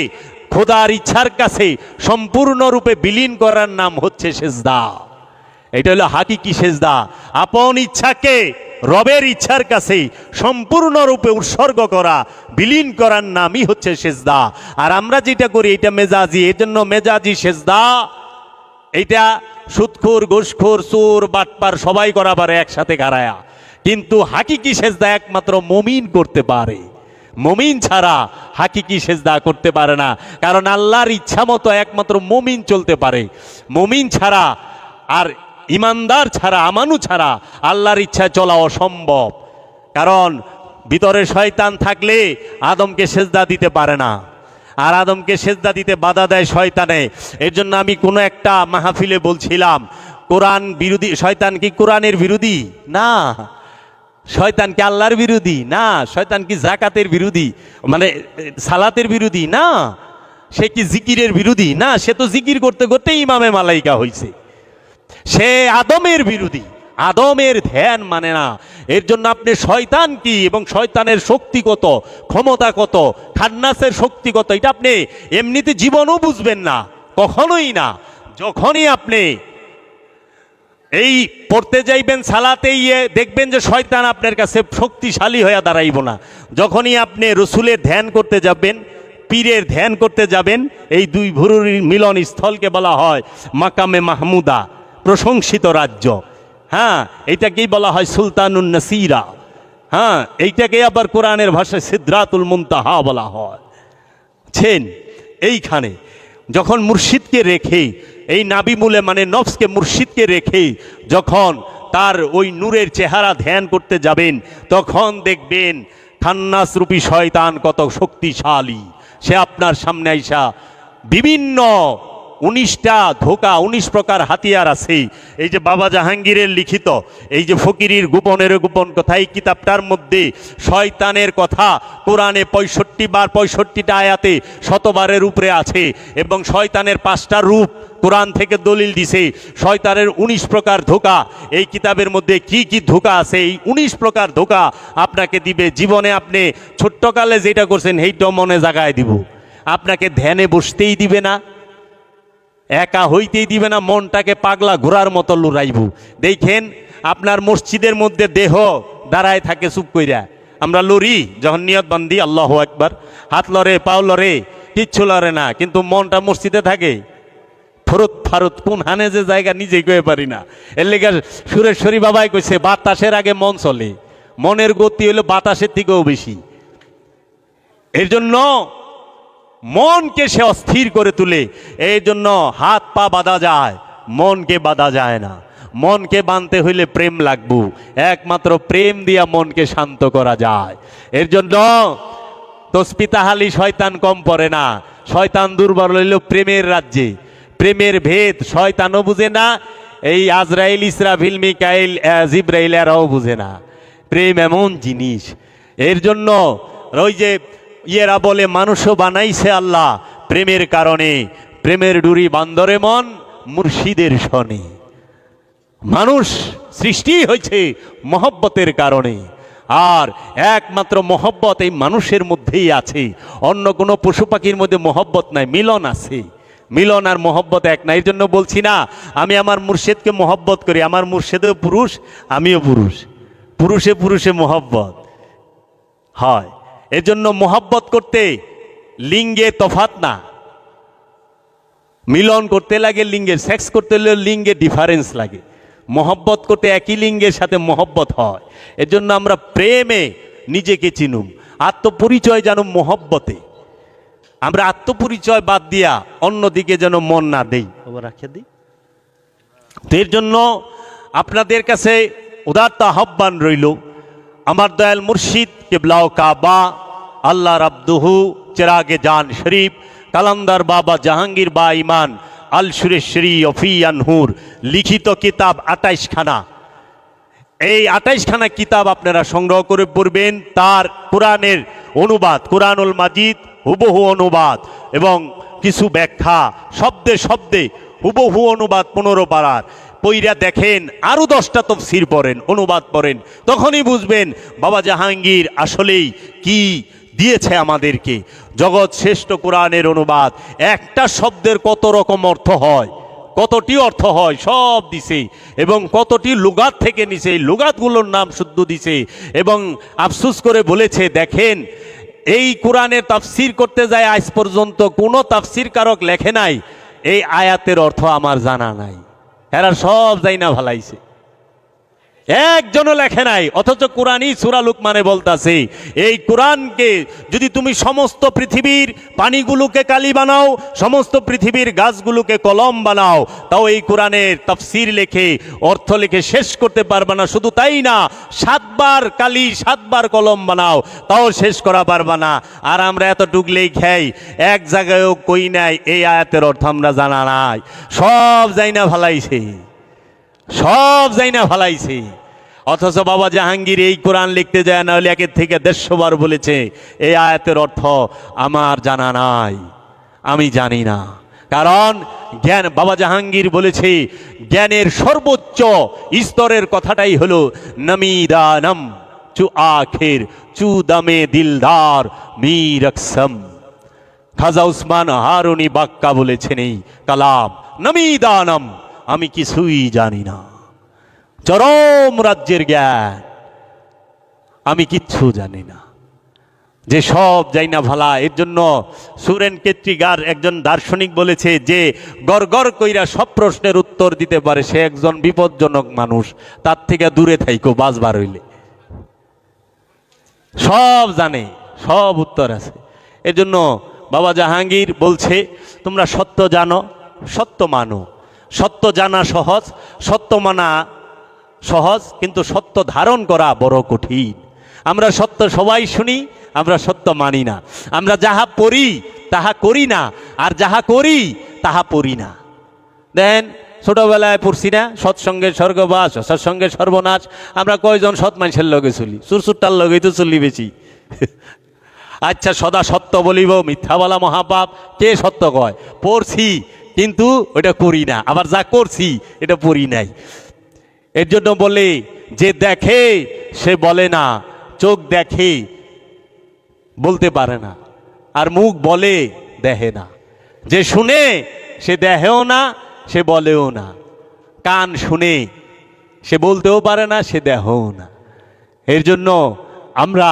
খোদার ইচ্ছার কাছে সম্পূর্ণরূপে বিলীন করার নাম হচ্ছে সেজদা। এটা হলো হাকিকি সেজদা। আপন ইচ্ছাকে রবের ইচ্ছার কাছে সম্পূর্ণরূপে উৎসর্গ করা, বিলীন করার নামই হচ্ছে সেজদা। আর আমরা যেটা করি এটা মেজাজি, এর জন্য মেজাজি সেজদা। এইটা সুদখোর, ঘুষখোর, চোর, বাটপার সবাই করা পারে একসাথে গাড়ায়া, কিন্তু হাকিকি সেজদা একমাত্র মুমিন করতে পারে। মুমিন ছাড়া হাকিকি সেজদা করতে পারে না, কারণ আল্লাহর ইচ্ছা মতো একমাত্র মুমিন চলতে পারে। মুমিন ছাড়া আর ইমানদার ছাড়া, আমানু ছাড়া আল্লাহর ইচ্ছা চলা অসম্ভব। কারণ ভিতরে শয়তান থাকলে আদমকে সেজদা দিতে পারে না, আর আদমকে সেজদা দিতে বাধা দেয় শয়তানে। এর জন্য আমি কোনো একটা মাহফিলে বলছিলাম, কোরআন বিরোধী শয়তান কি কোরআনের বিরোধী? না। শয়তান কি আল্লাহর বিরোধী? না। শয়তান কি যাকাতের বিরোধী, মানে সালাতের বিরোধী? না। সে কি জিকিরের বিরোধী? না। সে তো জিকির করতে করতে ইমামে মালাইকা হয়েছে। সে আদমের বিরোধী, আদমের ধ্যান মানে না। এর জন্য আপনি শয়তান কি এবং শয়তানের শক্তি কত, ক্ষমতা কত, খান্নাসের শক্তি কত, এটা আপনি এমনিতে জীবনও বুঝবেন না, কখনোই না। যখনই আপনি এই পড়তে যাইবেন সালাতে, দেখবেন যে শয়তান আপনার কাছে শক্তিশালী হয়ে দাঁড়াইব না। যখনই আপনি রসুলের ধ্যান করতে যাবেন, পীরের ধ্যান করতে যাবেন, এই দুই ভুরুর মিলন স্থলকে বলা হয় মাকামে মাহমুদা, প্রশংসিত রাজ্য। হ্যাঁ, এইটাকেই বলা হয় সুলতানুন নাসিরা। হ্যাঁ, এইটাকে আবার কোরআনের ভাষায় সিদরাতুল মুনতাহা বলা হয়। এইখানে যখন মুর্শিদকে রেখে, এই নাবিমুলে মানে নফসকে মুর্শিদকে রেখে যখন তার ওই নূরের চেহারা ধ্যান করতে যাবেন, তখন দেখবেন খান্নাস রূপী শয়তান কত শক্তিশালী। সে আপনার সামনে আইসা বিভিন্ন 19টা ধোকা, 19 প্রকার হাতিয়ার আছে। এই যে বাবা জাহাঙ্গীরের লিখিত এই যে ফকিরির গোপনের গোপন কথা, এই কিতাবটার মধ্যে শয়তানের কথা কোরআনে 65 বার 65টা আয়াতে 100 বারের উপরে আছে। এবং শয়তানের 5টা রূপ কোরআন থেকে দলিল দিছে। শয়তানের 19 প্রকার ধোকা, এই কিতাবের মধ্যে কি কি ধোকা আছে, এই 19 প্রকার ধোকা আপনাকে দিবে। জীবনে আপনি ছোট্টকালে যেটা করছেন সেইটাও মনে জাগায় দিব। আপনাকে ধ্যানে বসতেই দিবে না, একা হইতেই দিবে না, মনটাকে পাগলা ঘোরার মতো লুড়াইব। দেখেন আপনার মসজিদের মধ্যে দেহ দাঁড়ায় থাকে চুপ কইরা, আমরা লড়ি যখন নিয়ত বান্ধি আল্লাহু আকবার, হাত লড়ে, পাও লড়ে, কিচ্ছু লড়ে না, কিন্তু মনটা মসজিদে থাকে। ফরত ফারত কোন হানে যে জায়গা নিজে কয়ে পারি না। এর লেগে সুরেশ্বরী বাবাই কইছে বাতাসের আগে মন চলে, মনের গতি হলো বাতাসের থেকেও বেশি। এর জন্য মনকে সে অস্থির করে তুলে। এই জন্য হাত পা বাঁধা যায়, মনকে বাঁধা যায় না। মনকে বাঁধতে হইলে প্রেম লাগবো, একমাত্র প্রেম দিয়া মনকে শান্ত করা যায়। এর জন্য তসবিহ তাহলি শয়তান কম পড়ে না। শয়তান দুর্বল হইল প্রেমের রাজ্যে, প্রেমের ভেদ শয়তানও বুঝে না, এই আজরাইল ইসরাফিল মিকাইল জিব্রাইল এরাও বুঝে না। প্রেম এমন জিনিস। এর জন্য ওই যে ইয়েরা বলে মানুষও বানাইছে আল্লাহ প্রেমের কারণে, প্রেমের ডুরি বান্দরে মন মুর্শিদের শনে। মানুষ সৃষ্টি হয়েছে মহব্বতের কারণে, আর একমাত্র মহব্বত এই মানুষের মধ্যেই আছে। অন্য কোনো পশু পাখির মধ্যে মহব্বত নাই, মিলন আছে। মিলন আর মহব্বত এক না। এই জন্য বলছি না আমি আমার মুর্শিদকে মহব্বত করি, আমার মুর্শিদও পুরুষ, আমিও পুরুষ, পুরুষে পুরুষে মহব্বত হয়। এজন্য মহব্বত করতে লিঙ্গে তফাত না, মিলন করতে লাগে লিঙ্গের, সেক্স করতে হলে লিঙ্গে ডিফারেন্স লাগে। মহব্বত করতে একই লিঙ্গের সাথে মহব্বত হয়। এজন্য আমরা প্রেমে নিজেকে চিনুম, আত্মপরিচয় জানুম মহব্বতে। আমরা আত্মপরিচয় বাদ দিয়া অন্যদিকে যেন মন না দেই, রাখে দিই। তো এর জন্য আপনাদের কাছে উদাত্ত আহ্বান রইল, আমার দয়াল মুর্শিদ কিবলাও কাবা আল্লাহ রাব্দুহু চেরাগে জান শরীফ কালান্দার বাবা জাহাঙ্গীর বা ইমান আল সুরেশ্বরী অফিয়ানহুর লিখিত কিতাব 28 খানা। এই 28 খানা কিতাব আপনারা সংগ্রহ করে পড়বেন। তার কোরআনের অনুবাদ, কোরআনুল মাজিদ হুবহু অনুবাদ এবং কিছু ব্যাখ্যা, শব্দে শব্দে হুবহু অনুবাদ 15 পারার পইরা দেখেন, আরও 10টা তাফসীর পড়েন, অনুবাদ পড়েন, তখনই বুঝবেন বাবা জাহাঙ্গীর আসলেই কি দিয়েছে আমাদেরকে। জগৎ শ্রেষ্ঠ কোরআনের অনুবাদ, একটা শব্দের কত রকম অর্থ হয়, কতটি অর্থ হয় সব দিছে, এবং কতটি লুগাত থেকে নিছে, এই লুগাতগুলোর নাম শুদ্ধ দিছে। এবং আফসোস করে বলেছে, দেখেন এই কোরআনের তাফসীর করতে যায় আজ পর্যন্ত কোনো তাফসীর কারক লেখে নাই এই আয়াতের অর্থ আমার জানা নাই। এরা সব যাই না ভালাইছে, একজনও লেখে নাই। অথচ কোরআনই সূরা লুকমানে বলতাছে, এই কোরআনকে যদি তুমি সমস্ত পৃথিবীর পানিগুলোকে কালি বানাও, সমস্ত পৃথিবীর গাছগুলোকে কলম বানাও, তাও এই কোরআনের তাফসীর লেখে অর্থ লিখে শেষ করতে পারবে না। শুধু তাই না, 7 বার কালি 7 বার কলম বানাও, তাও শেষ করা পারবে না। আর আমরা এত টুকলেই খাই, এক জায়গায়ও কই নাই এই আয়াতের অর্থ আমরা জানা নাই। সব যাই না ভালাইছে, সব যাই না ভালাইছে। অথচ বাবা জাহাঙ্গীর এই কোরআন লিখতে যায় না হলে 1 থেকে 150 বার বলেছে এই আয়াতের অর্থ আমার জানা নাই, আমি জানি না। কারণ জ্ঞান, বাবা জাহাঙ্গীর বলেছে জ্ঞানের সর্বোচ্চ স্তরের কথাটাই হলো নমিদানম চু আখের চু দমে দিলদার মীর আকসম। খাজা উসমান হারুনি বাক্কা বলেছেন এই কালাম, নমিদানম, আমি কিছুই জানি না, চরম রাজ্যের জ্ঞান, আমি কিচ্ছু জানি না, যে সব যাই না ভালা। এর জন্য সুরেন কেত্রিগার একজন দার্শনিক বলেছে যে গড়গড় কইরা সব প্রশ্নের উত্তর দিতে পারে সে একজন বিপজ্জনক মানুষ, তার থেকে দূরে থাইকো বাঁচবার হইলে। সব জানে, সব উত্তর আছে। এর জন্য বাবা জাহাঙ্গীর বলছে তোমরা সত্য জানো, সত্য মানো। সত্য জানা সহজ, সত্য মানা সহজ, কিন্তু সত্য ধারণ করা বড় কঠিন। আমরা সত্য সবাই শুনি, আমরা সত্য মানি না। আমরা যাহা পড়ি তাহা করি না, আর যাহা করি তাহা পড়ি না। দেন ছোটবেলায় পড়ছি না সৎসঙ্গে স্বর্গবাস, সৎসঙ্গে সর্বনাশ। আমরা কয়জন সৎ মানুষের লগে চলি? সুরসুরটার লগেই তো চলি বেশি। আচ্ছা, সদা সত্য বলিব, মিথ্যা বলা মহাপাপ, কে সত্য কয়? পড়ছি কিন্তু ওটা করি না, আবার যা করছি এটা পড়ি নাই। এর জন্য বলে যে দেখে সে বলে না, চোখ দেখে বলতে পারে না, আর মুখ বলে দেখে না। যে শুনে সে দেখেও না, সে বলেও না। কান শুনে সে বলতেও পারে না, সে দেখেও না। এর জন্য আমরা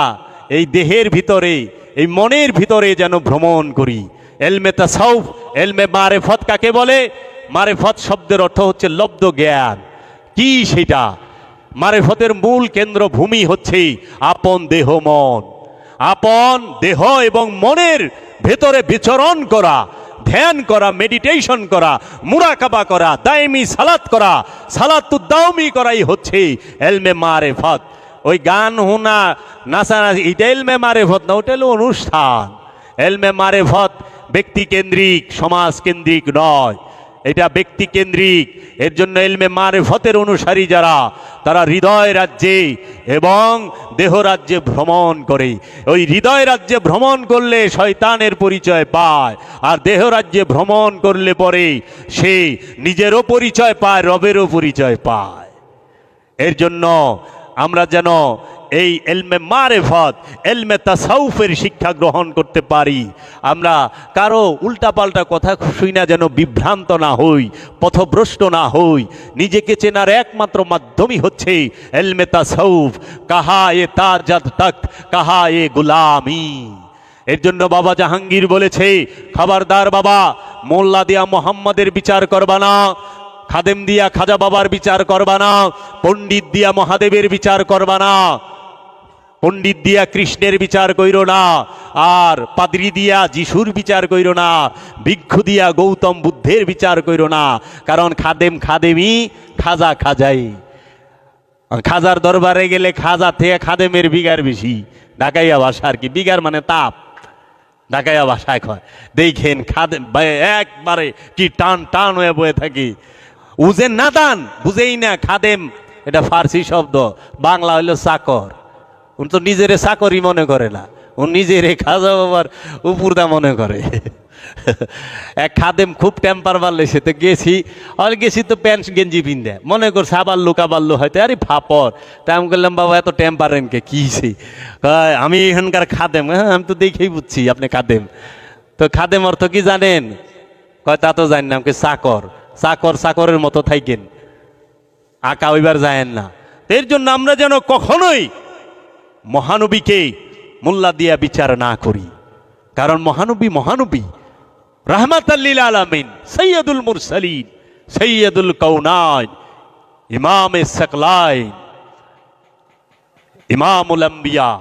এই দেহের ভিতরে, এই মনের ভিতরে যেন ভ্রমণ করি। এলমে তাসাউফ, এলমে মারেফত কাকে বলে? মারেফত শব্দের অর্থ হচ্ছে লব্ধ জ্ঞান। কি সেটা? মারেফতের মূল কেন্দ্র ভূমি হচ্ছে আপন দেহ মন। আপন দেহ এবং মনের ভেতরে বিচরণ করা, ধ্যান করা, মেডিটেশন করা, মুরাকাবা করা, দাইমি সালাত করা, সালাতুদ দাওমি করাই হচ্ছে এলমে মারেফত। ওই গান হোনা, নাচানাচি, এটা এলমে মারেফত না, ওটা হলো অনুষ্ঠান। এলমে মারেফত ব্যক্তি কেন্দ্রিক, সমাজ কেন্দ্রিক নয়, এটা ব্যক্তি কেন্দ্রিক। এর জন্য এলমে মারেফতের অনুসারী যারা, তারা হৃদয় রাজ্যে এবং দেহ রাজ্যে ভ্রমণ করে। ওই হৃদয় রাজ্যে ভ্রমণ করলে শয়তানের পরিচয় পায়, আর দেহ রাজ্যে ভ্রমণ করলে পরে সে নিজেরও পরিচয় পায়, রবেরও পরিচয় পায়। এর জন্য আমরা যেন এই এলমে মারেফত, এলমে তাসাউফের শিক্ষা গ্রহণ করতে পারি। আমরা কারো উল্টাপাল্টা কথা শুই না, যেন বিভ্রান্ত না হই, পথভ্রষ্ট না হই। নিজেকে চেনার একমাত্র মাধ্যমই হচ্ছে এলমে তাসাউফ। কাহা এ তাজাদ তক, কাহা এ গুলামি। এর জন্য বাবা জাহাঙ্গীর বলেছে, খবরদার বাবা, মোল্লা দিয়া মোহাম্মদের বিচার করবা না, খাদেম দিয়া খাজা বাবার বিচার করবা না, পণ্ডিত দিয়া মহাদেবের বিচার করবা না, পণ্ডিত দিয়া কৃষ্ণের বিচার কইরো না, আর পাদ্রি দিয়া যিশুর বিচার কইরো না, ভিক্ষু দিয়া গৌতম বুদ্ধের বিচার কইরো না। কারণ খাদেম খাদেমই, খাজা খাজাই। খাজার দরবারে গেলে খাজা থেকে খাদেমের বিগার বেশি। ঢাকাইয়া ভাষা আর কি, বিগার মানে তাপ, ঢাকাইয়া ভাষায় কয়। দেখেন খাদেম একবারে কি টান টান হয়ে বয়ে থাকি। উজেন নাদান, বুঝেই না খাদেম এটা ফার্সি শব্দ, বাংলা হইল চাকর। উনি তো নিজেরে চাকরি মনে করে না, ও নিজেরে খাজা বাবার উপরদা মনে করে। এক খাদেম খুব টেম্পার বাড়লে, সে তো গেছি তো প্যান্ট গেঞ্জি পিন্ধে, মনে করছে আবার লুকা বাড়লো হয়তো, আরে ফাপর। তাই আমি বললাম, বাবা এত টেম্পার এনকে কিছে? আমি এখানকার খাদেম। হ্যাঁ, আমি তো দেখেই বুঝছি আপনি খাদেম। তো খাদেম অর্থ কি জানেন? কয় তা তো জানি না, আমাকে চাকর। চাকর চাকরের মতো থাকেন, আঁকা ওইবার যায়েন না। এর জন্য আমরা যেন কখনোই মহানবীকে মোল্লা দিয়া বিচার না করি। কারণ মহানবী রাহমাতাল লিল আলামিন, সৈয়দুল মুরসালিন, সৈয়দুল কাউনাইন, ইমামে সাকলাইন, ইমামুল আম্বিয়া।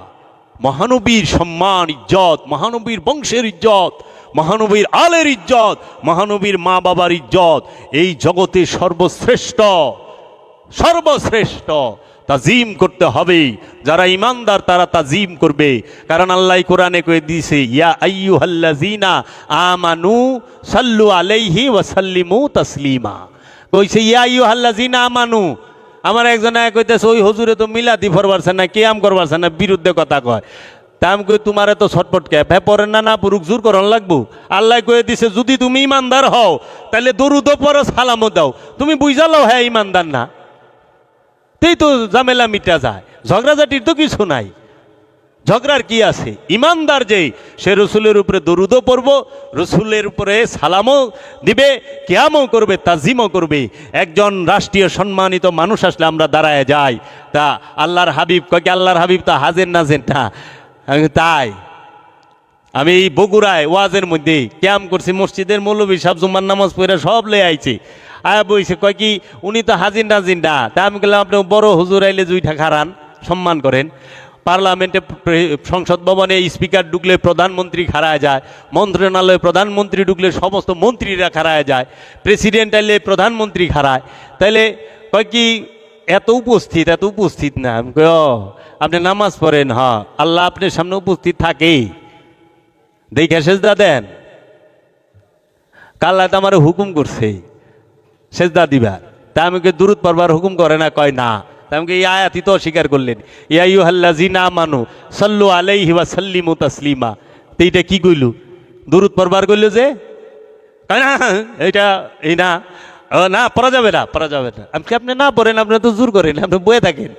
মহানবীর সম্মান, ইজ্জত, মহানবীর বংশের ইজ্জত, মহানবীর আলের ইজ্জত, মহানবীর মা বাবার ইজ্জত এই জগতে সর্বশ্রেষ্ঠ, সর্বশ্রেষ্ঠ। তাজিম করতে হবে। যারা ইমানদার তারা তাজিম করবে। কারণ আল্লাহ কোরআনে কয়ে দিয়েছে, ইয়া আইয়ুহাল্লাযিনা আমানু সাল্লু আলাইহি ওয়া সাল্লিমু তাসলিমা। কইছে ইয়া আইয়ুহাল্লাযিনা আমানু। আমার একজন কইতেছে, ওই হুজুরে তো মিলাদি ফরবারছে না, কিয়াম করবারছে না, বিরুদ্ধে কথা কয়। তা আমি কই, তোমার তো ছটপট কে ভে পড়েন না, না পুরুষ জোর করন লাগবো? আল্লাহ কয়ে দিছে, যদি তুমি ইমানদার হও তাহলে দরুদও পড়ো, সালামও দাও। তুমি বুঝালো হ্যাঁ ইমানদার না, তেই তো ঝামেলা মিটা যায়। ঝগড়াঝাটির তো কিছু নাই, ঝগড়ার কি আছে? ইমানদার যেই, সে রসুলের উপরে দরুদও পড়বো, রসুলের উপরে সালামও দিবে, কিয়ামও করবে, তাজিমও করবে। একজন রাষ্ট্রীয় সম্মানিত মানুষ আসলে আমরা দাঁড়ায় যাই, তা আল্লাহর হাবিব কয় কি, আল্লাহর হাবিব তা হাজের নাজের না। তাই আমি এই বগুড়ায় ওয়াজের মধ্যে ক্যাম্প করছি, মসজিদের মৌলবী সাহেব জুম্মার নামাজ পড়ে সব লে আইছে, আয়া বইছে, কয় কি উনি তো হাজির নাজির না। তা আমি বললাম, আপনি বড় হুজুর আইলে জুইঠা খারান, সম্মান করেন। পার্লামেন্টে সংসদ ভবনে স্পিকার ঢুকলে প্রধানমন্ত্রী খাড়ায় যায়, মন্ত্রণালয়ে প্রধানমন্ত্রী ঢুকলে সমস্ত মন্ত্রীরা খাড়ায় যায়, প্রেসিডেন্ট আইলে প্রধানমন্ত্রী খাড়ায়। তাইলে কয় কি এত উপস্থিত না। আমি কই, ও আপনি নামাজ পড়েন? হ্যাঁ। আল্লাহ আপনার সামনে উপস্থিত থাকে, দেখে সেজদা দেন। আল্লাহ তো আমার হুকুম করছে সেজদা দিবার, তা আমি দুরূদ পড়বার হুকুম করে না? কয় না। আমাকে এই আয়াতই তো অস্বীকার করলেন, ইয়া আইয়ুহাল্লাযিনা আমানু সাল্লু আলাইহি ওয়া সাল্লিমু তাসলিমা। তো এইটা কি কইল? দুরূদ পড়বার কইল যে? না এইটা এই না, না পড়া যাবে না, পড়া যাবে না। আপনি না পড়েন, আপনি তো জোর করেন, আপনি বয়ে থাকেন।